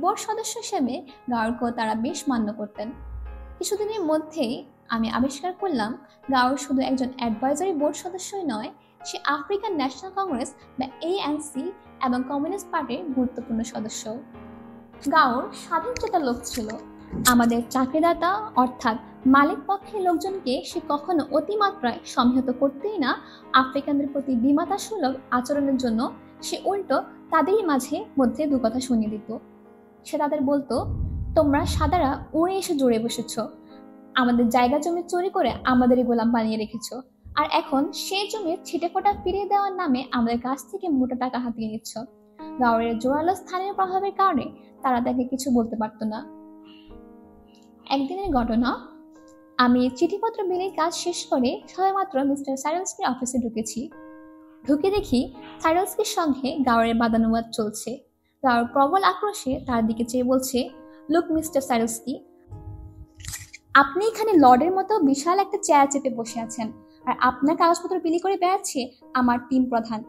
বোর্ড সদস্য হিসেবে গাওরকেও তারা বেশ মান্য করতেন। কিছুদিনের মধ্যেই আমি আবিষ্কার করলাম, গাওর শুধু একজন অ্যাডভাইজারি বোর্ড সদস্যই নয়, সে আফ্রিকান ন্যাশনাল কংগ্রেস বা ANC এবং কমিউনিস্ট পার্টির গুরুত্বপূর্ণ সদস্য। গাওর স্বাধীনচেতা লোক ছিল। আমাদের চাকরিদাতা অর্থাৎ মালিক পক্ষের লোকজনকে সে কখনো অতিমাত্রায় সংহত করতেই না, আফ্রিকানদের প্রতি বিমাতাসুলভ আচরণের জন্য সে উল্টো তাদেরই মধ্যে দু কথা শুনিয়ে দিত। সে তাদের বলতো, তোমরা সাদারা উড়ে এসে জড়ে বসেছ, আমাদের জায়গা জমি চুরি করে আমাদেরই গোলাম বানিয়ে রেখেছ, আর এখন সে জমির ছিটেফোঁটা ফিরিয়ে দেওয়ার নামে আমাদের কাছ থেকে মোটা টাকা হাতিয়ে নিচ্ছ। গাওরের জোরালো স্থানীয় প্রভাবের কারণে তারা তাকে কিছু বলতে পারত না। একদিনের ঘটনা, আমি চিঠিপত্র বিলির কাজ শেষ করে সবেমাত্র মিস্টার সারালস্কির অফিসে ঢুকে দেখি সারালস্কির সঙ্গে গাওরের বাদানুবাদ চলছে। গাওর প্রবল আক্রোশে তার দিকে চেয়ে বলছে, লুক মিস্টার সারালস্কি, আপনি এখানে লর্ডের মতো বিশাল একটা চেয়ার চেপে বসে আছেন, আর আপনার কাগজপত্র বিলি করে বেড়াচ্ছে আমার টিম প্রধান।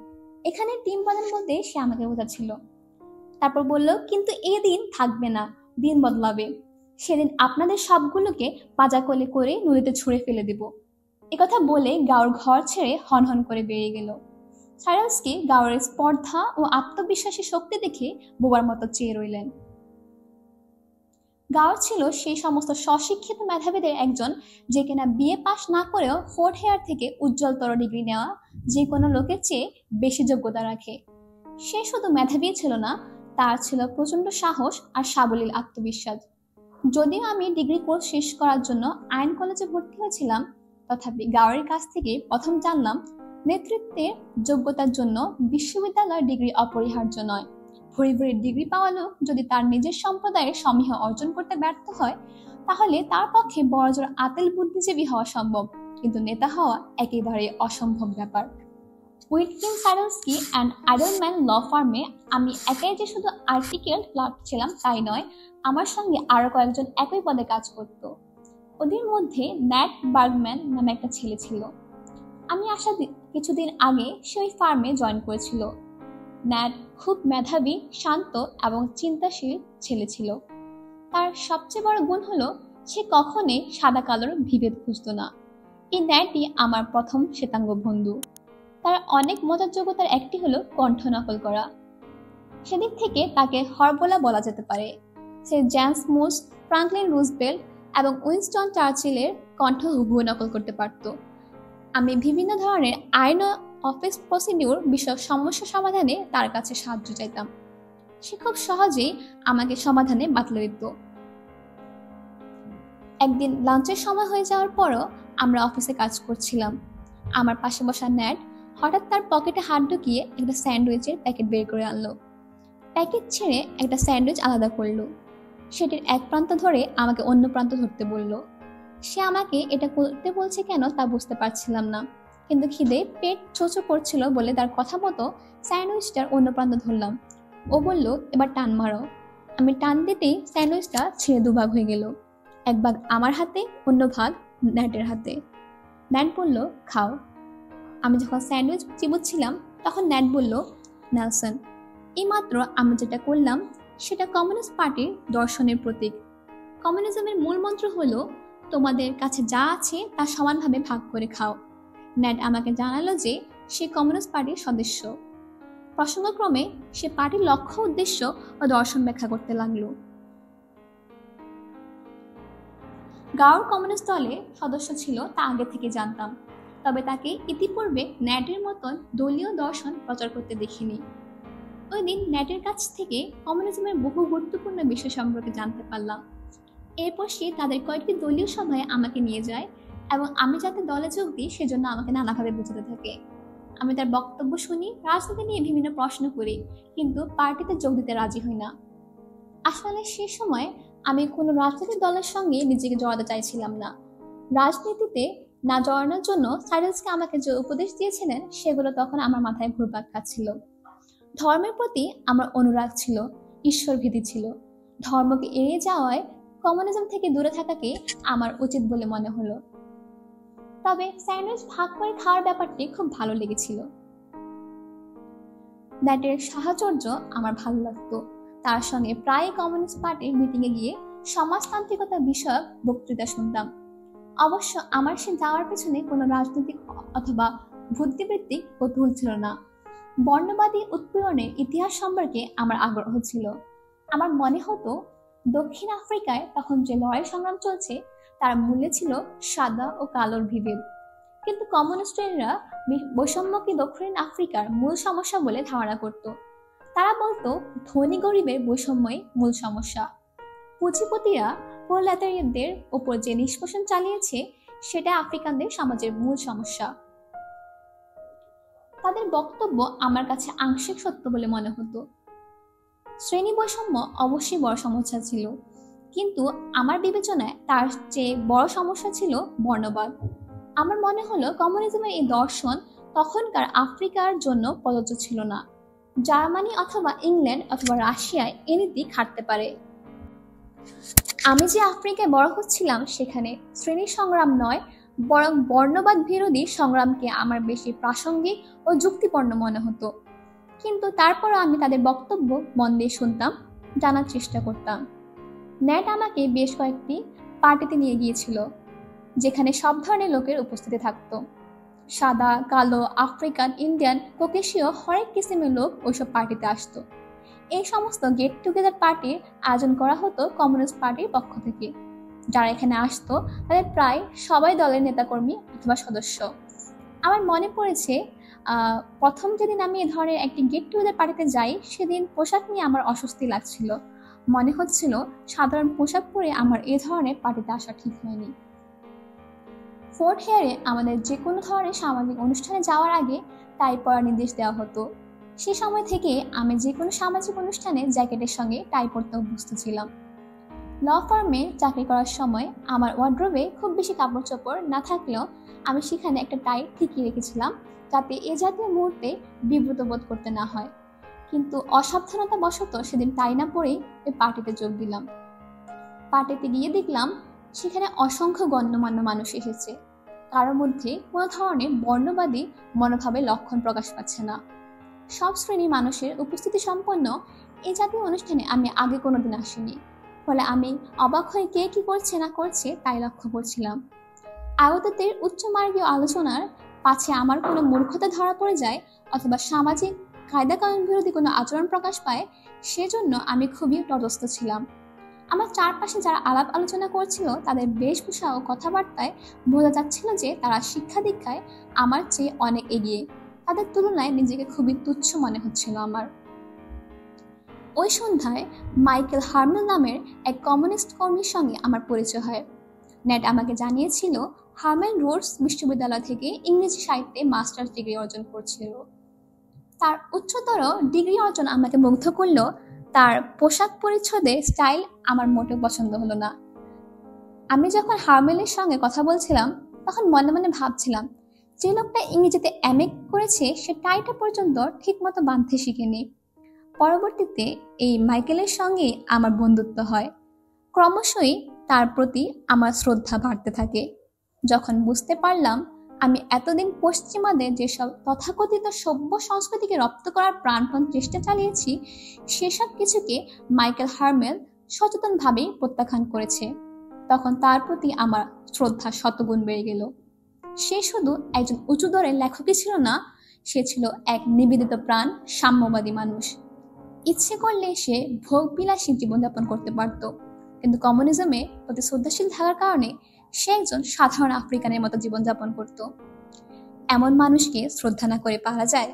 এখানে টিম প্রধানের মধ্যে সে আমাকে বোঝাচ্ছিল। তারপর বলল, কিন্তু এই দিন থাকবে না, দিন বদলাবে। সেদিন আপনাদের সবগুলোকে পাজা কোলে করে নদীতে ছুঁড়ে ফেলে দেব। একথা বলে গাওর ঘর ছেড়ে হনহন করে বেরিয়ে গেল। সারালস্কি গাওরের স্পর্ধা ও আত্মবিশ্বাসী শক্তি দেখে বোবার মতো চেয়ে রইলেন। গাওর ছিল সেই সমস্ত স্বশিক্ষিত মেধাবীদের একজন, যে কিনা বিএ পাশ না করেও ফোর্ট হেয়ার থেকে উজ্জ্বলতর ডিগ্রি নেওয়া যে কোনো লোকের চেয়ে বেশি যোগ্যতা রাখে। সে শুধু মেধাবী ছিল না, তার ছিল প্রচন্ড সাহস আর সাবলীল আত্মবিশ্বাস। যদিও আমি ডিগ্রি কোর্স শেষ করার জন্য আইন কলেজে ভর্তি হয়েছিলাম, তথাপি গাওয়ারের কাছ থেকে প্রথম জানলাম নেতৃত্বের যোগ্যতার জন্য বিশ্ববিদ্যালয় ডিগ্রি অপরিহার্য নয়। ভরি ভরি ডিগ্রি পাওয়া লোক যদি তার নিজের সম্প্রদায়ের সমীহ অর্জন করতে ব্যর্থ হয়, তাহলে তার পক্ষে বড়জোর আতেল বুদ্ধিজীবী হওয়া সম্ভব, কিন্তু নেতা হওয়া একেবারে অসম্ভব ব্যাপার। উইটকিন সাইডলস্কি অ্যান্ড আইডলম্যান ল ফার্মে আমি একাই যে শুধু আর্টিকেল ক্লার্ক ছিলাম তাই নয়, আমার সঙ্গে আরো কয়েকজন একই পদে কাজ করত। ওদের মধ্যে ন্যাট বার্গম্যান নামে একটা ছেলে ছিল। আমি আসার কিছুদিন আগে সে ওই ফার্মে জয়েন করেছিল। ন্যাট খুব মেধাবী, শান্ত এবং চিন্তাশীল ছেলে ছিল। তার সবচেয়ে বড় গুণ হলো সে কখনোই সাদা কালোর বিভেদ খুঁজত না। এই ন্যাটই আমার প্রথম শ্বেতাঙ্গ বন্ধু। তার অনেক মজার যোগ্যতার একটি হলো কণ্ঠ নকল করা। সেদিক থেকে তাকে হরবোলা বলা যেতে পারে। সে জেমস মুস, ফ্রাঙ্কলিন রুজভেল্ট এবং উইনস্টন চার্চিলের কণ্ঠ হুবহু নকল করতে পারত। আমি বিভিন্ন ধরনের আইন ও অফিস প্রসিডিউর বিষয়ক সমস্যা সমাধানে তার কাছে সাহায্য চাইতাম। সে খুব সহজেই আমাকে সমাধানে বাতলে দিত। একদিন লাঞ্চের সময় হয়ে যাওয়ার পরও আমরা অফিসে কাজ করছিলাম। আমার পাশে বসা ন্যাট হঠাৎ তার পকেটে হাত ঢুকিয়ে একটা স্যান্ডউইচের প্যাকেট বের করে আনলো। প্যাকেট ছেড়ে একটা স্যান্ডউইচ আলাদা করলো। সেটির এক প্রান্ত ধরে আমাকে অন্য প্রান্ত ধরতে বলল। সে আমাকে এটা করতে বলছে কেন তা বুঝতে পারছিলাম না, কিন্তু খিদে পেট চোচো করছিল বলে তার কথা মতো স্যান্ডউইচটার অন্য প্রান্ত ধরলাম। ও বলল, এবার টান মারো। আমি টান দিতেই স্যান্ডউইচটা ছিঁড়ে দুভাগ হয়ে গেল। এক ভাগ আমার হাতে, অন্য ভাগ ন্যাটের হাতে। ন্যাট বলল, খাও। আমি যখন স্যান্ডউইচ চিবুচ্ছিলাম তখন ন্যাট বলল, নেলসন, এইমাত্র আমি যেটা করলাম সেটা কমিউনিস্ট পার্টির দর্শনের প্রতীক। কমিউনিজমের মূল মন্ত্র হলো তোমাদের কাছে যা আছে তা সমানভাবে ভাগ করে খাও। ন্যাট আমাকে জানালো যে সে কমিউনিস্ট পার্টির সদস্য। প্রসঙ্গক্রমে সে পার্টির লক্ষ্য, উদ্দেশ্য ও দর্শন ব্যাখ্যা করতে লাগলো। গাওর কমিউনিস্ট দলের সদস্য ছিল তা আগে থেকে জানতাম, তবে তাকে ইতিপূর্বে ন্যাটের মতন দলীয় দর্শন প্রচার করতে দেখিনি। ওই দিন ন্যাটের কাছ থেকে কমিউনিজমের বহু গুরুত্বপূর্ণ বিষয় সম্পর্কে জানতে পারলাম। এরপর সে তাদের কয়েকটি দলীয় সভায় আমাকে নিয়ে যায় এবং আমি যাতে দলে যোগ দিই সেজন্য আমাকে নানাভাবে বোঝাতে থাকে। আমি তার বক্তব্য শুনি, রাজনীতি নিয়ে বিভিন্ন প্রশ্ন করি, কিন্তু পার্টিতে যোগ দিতে রাজি হই না। আসলে সে সময় আমি কোনো রাজনৈতিক দলের সঙ্গে নিজেকে জড়াতে চাইছিলাম না। রাজনীতিতে না জড়ানোর জন্য সাইডলসকে আমাকে যে উপদেশ দিয়েছিলেন সেগুলো তখন আমার মাথায় ঘুরপাক খাচ্ছিল। ধর্মের প্রতি আমার অনুরাগ ছিল, ঈশ্বরভীতি ছিল। ধর্মকে এড়িয়ে যাওয়ায় কমিউনিজম থেকে দূরে থাকাকে আমার উচিত বলে মনে হলো। তবে স্যান্ডউইচ ভাগ করে খাওয়ার ব্যাপারটি খুব ভালো লেগেছিল। ন্যাটের সাহচর্য আমার ভালো লাগতো। তার সঙ্গে প্রায় কমিউনিস্ট পার্টির মিটিংয়ে গিয়ে সমাজতান্ত্রিকতা বিষয়ক বক্তৃতা শুনতাম। অবশ্য আমার সে যাওয়ার পেছনে কোনো রাজনৈতিক অথবা বুদ্ধিবৃত্তিক কৌতূহল ছিল না। বর্ণবাদী উৎপীড়নের ইতিহাস সম্পর্কে আমার আগ্রহ ছিল। আমার মনে হতো দক্ষিণ আফ্রিকায় তখন যে লড়াই সংগ্রাম চলছে তার মূলে ছিল সাদা ও কালোর বিভেদ, কিন্তু কমিউনিস্টরা বৈষম্যকে দক্ষিণ আফ্রিকার মূল সমস্যা বলে ধারণা করত। তারা বলতো ধনী গরিবের বৈষম্যই মূল সমস্যা। পুঁজিপতিরা প্রোলেতারিয়াতদের ওপর যে নিষ্পেষণ চালিয়েছে সেটা আফ্রিকানদের সমাজের মূল সমস্যা। তাদের বক্তব্য আমার কাছে আংশিক সত্য বলে মনে হতো। শ্রেণী বৈষম্য অবশ্যই বড় সমস্যা ছিল, কিন্তু আমার বিবেচনায় তার চেয়ে বড় সমস্যা ছিল বর্ণবাদ। আমার মনে হলো কমিউনিজমের এই দর্শন তখনকার আফ্রিকার জন্য প্রযোজ্য ছিল না। জার্মানি অথবা ইংল্যান্ড অথবা রাশিয়ায় এ নীতি খাটতে পারে। আমি যে আফ্রিকায় বড় হচ্ছিলাম সেখানে শ্রেণী সংগ্রাম নয়, বরং বর্ণবাদ বিরোধী সংগ্রামকে আমার বেশি প্রাসঙ্গিক ও যুক্তিপূর্ণ মনে হতো। কিন্তু তারপরও আমি তাদের বক্তব্য মন দিয়ে শুনতাম, জানার চেষ্টা করতাম। ন্যাট আমাকে বেশ কয়েকটি পার্টিতে নিয়ে গিয়েছিল যেখানে সব ধরনের লোকের উপস্থিতি থাকতো। সাদা, কালো, আফ্রিকান, ইন্ডিয়ান, কোকেশীয় হরেক কিসিমের লোক ওইসব পার্টিতে আসতো। এই সমস্ত গেট টুগেদার পার্টির আয়োজন করা হতো কমিউনিস্ট পার্টির পক্ষ থেকে। যারা এখানে আসতো তাদের প্রায় সবাই দলের নেতাকর্মী অথবা সদস্য। আমার মনে পড়েছে প্রথম যেদিন আমি এ ধরনের একটি গেট টুগেদার পার্টিতে যাই, সেদিন পোশাক নিয়ে আমার অস্বস্তি লাগছিল। মনে হচ্ছিল সাধারণ পোশাক পরে আমার এ ধরনের পার্টিতে আসা ঠিক হয়নি। ফোর্ট হেয়ারে আমাদের যে কোনো ধরনের সামাজিক অনুষ্ঠানে যাওয়ার আগে টাই পরার নির্দেশ দেওয়া হতো। সে সময় থেকে আমি যে কোনো সামাজিক অনুষ্ঠানে জ্যাকেটের সঙ্গে টাই পরতে অভ্যস্ত ছিলাম। ল ফার্মে চাকরি করার সময় আমার ওয়ার্ড্রোবে খুব বেশি কাপড় চোপড় না থাকলেও আমি সেখানে একটা টাই ঠিকই রেখেছিলাম, যাতে এ জাতীয় মুহূর্তে বিব্রত বোধ করতে না হয়। কিন্তু অসাবধানতা বশত সেদিন টাই না পরেই ওই পার্টিতে যোগ দিলাম। পার্টিতে গিয়ে দেখলাম সেখানে অসংখ্য গণ্যমান্য মানুষ এসেছে। কারোর মধ্যে কোনো ধরনের বর্ণবাদী মনোভাবের লক্ষণ প্রকাশ পাচ্ছে না। সব শ্রেণীর মানুষের উপস্থিতি সম্পন্ন এই জাতীয় অনুষ্ঠানে আমি আগে কোনোদিন আসিনি। ফলে আমি অবাক হয়ে কে কি করছে না করছে তাই লক্ষ্য করছিলাম। আয়োজকদের উচ্চমার্গীয় আলোচনার পাছে আমার কোনো মূর্খতা ধরা পড়ে যায় অথবা সামাজিক কায়দা কানুন বিরোধী কোনো আচরণ প্রকাশ পায়, সেজন্য আমি খুবই তটস্থ ছিলাম। আমার চারপাশে যারা আলাপ আলোচনা করছিল তাদের বেশভূষা ও কথাবার্তায় বোঝা যাচ্ছিল যে তারা শিক্ষা দীক্ষায় আমার চেয়ে অনেক এগিয়ে। তাদের তুলনায় নিজেকে খুবই তুচ্ছ মনে হচ্ছিল আমার। ওই সন্ধ্যায় মাইকেল হার্মেল নামের এক কমিউনিস্ট কর্মীর সঙ্গে আমার পরিচয় হয়। নেট আমাকে জানিয়েছিল হার্মেল রোডস বিশ্ববিদ্যালয় থেকে ইংরেজি সাহিত্যে মাস্টার্স ডিগ্রি অর্জন করছিল। তার উচ্চতর ডিগ্রি অর্জন আমাকে মুগ্ধ করলো, তার পোশাক পরিচ্ছদের স্টাইল আমার মোটেও পছন্দ হলো না। আমি যখন হার্মেলের সঙ্গে কথা বলছিলাম তখন মনে মনে ভাবছিলাম, যে লোকটা ইংরেজিতে এমএ করেছে সে টাইটা পর্যন্ত ঠিক মতো বাঁধতে শিখেনি। পরবর্তীতে এই মাইকেলের সঙ্গে আমার বন্ধুত্ব হয়। ক্রমশই তার প্রতি আমার শ্রদ্ধা বাড়তে থাকে। যখন বুঝতে পারলাম আমি এতদিন পশ্চিমাদের যেসব তথাকথিত সভ্য সংস্কৃতিকে রপ্ত করার প্রাণপণ চেষ্টা চালিয়েছি, সেসব কিছুকে মাইকেল হার্মেল সচেতনভাবেই প্রত্যাখ্যান করেছে, তখন তার প্রতি আমার শ্রদ্ধা শতগুণ বেড়ে গেল। সে শুধু একজন উঁচুদরের লেখকই ছিল না, সে ছিল এক নিবেদিত প্রাণ সাম্যবাদী মানুষ। ইচ্ছে করলে সে ভোগবিলাসী জীবনযাপন করতে পারত, কিন্তু কমিউনিজমে প্রতি শ্রদ্ধাশীল থাকার কারণে সে একজন সাধারণ আফ্রিকানের মতো জীবনযাপন করত। এমন মানুষকে শ্রদ্ধা না করে পারা যায়?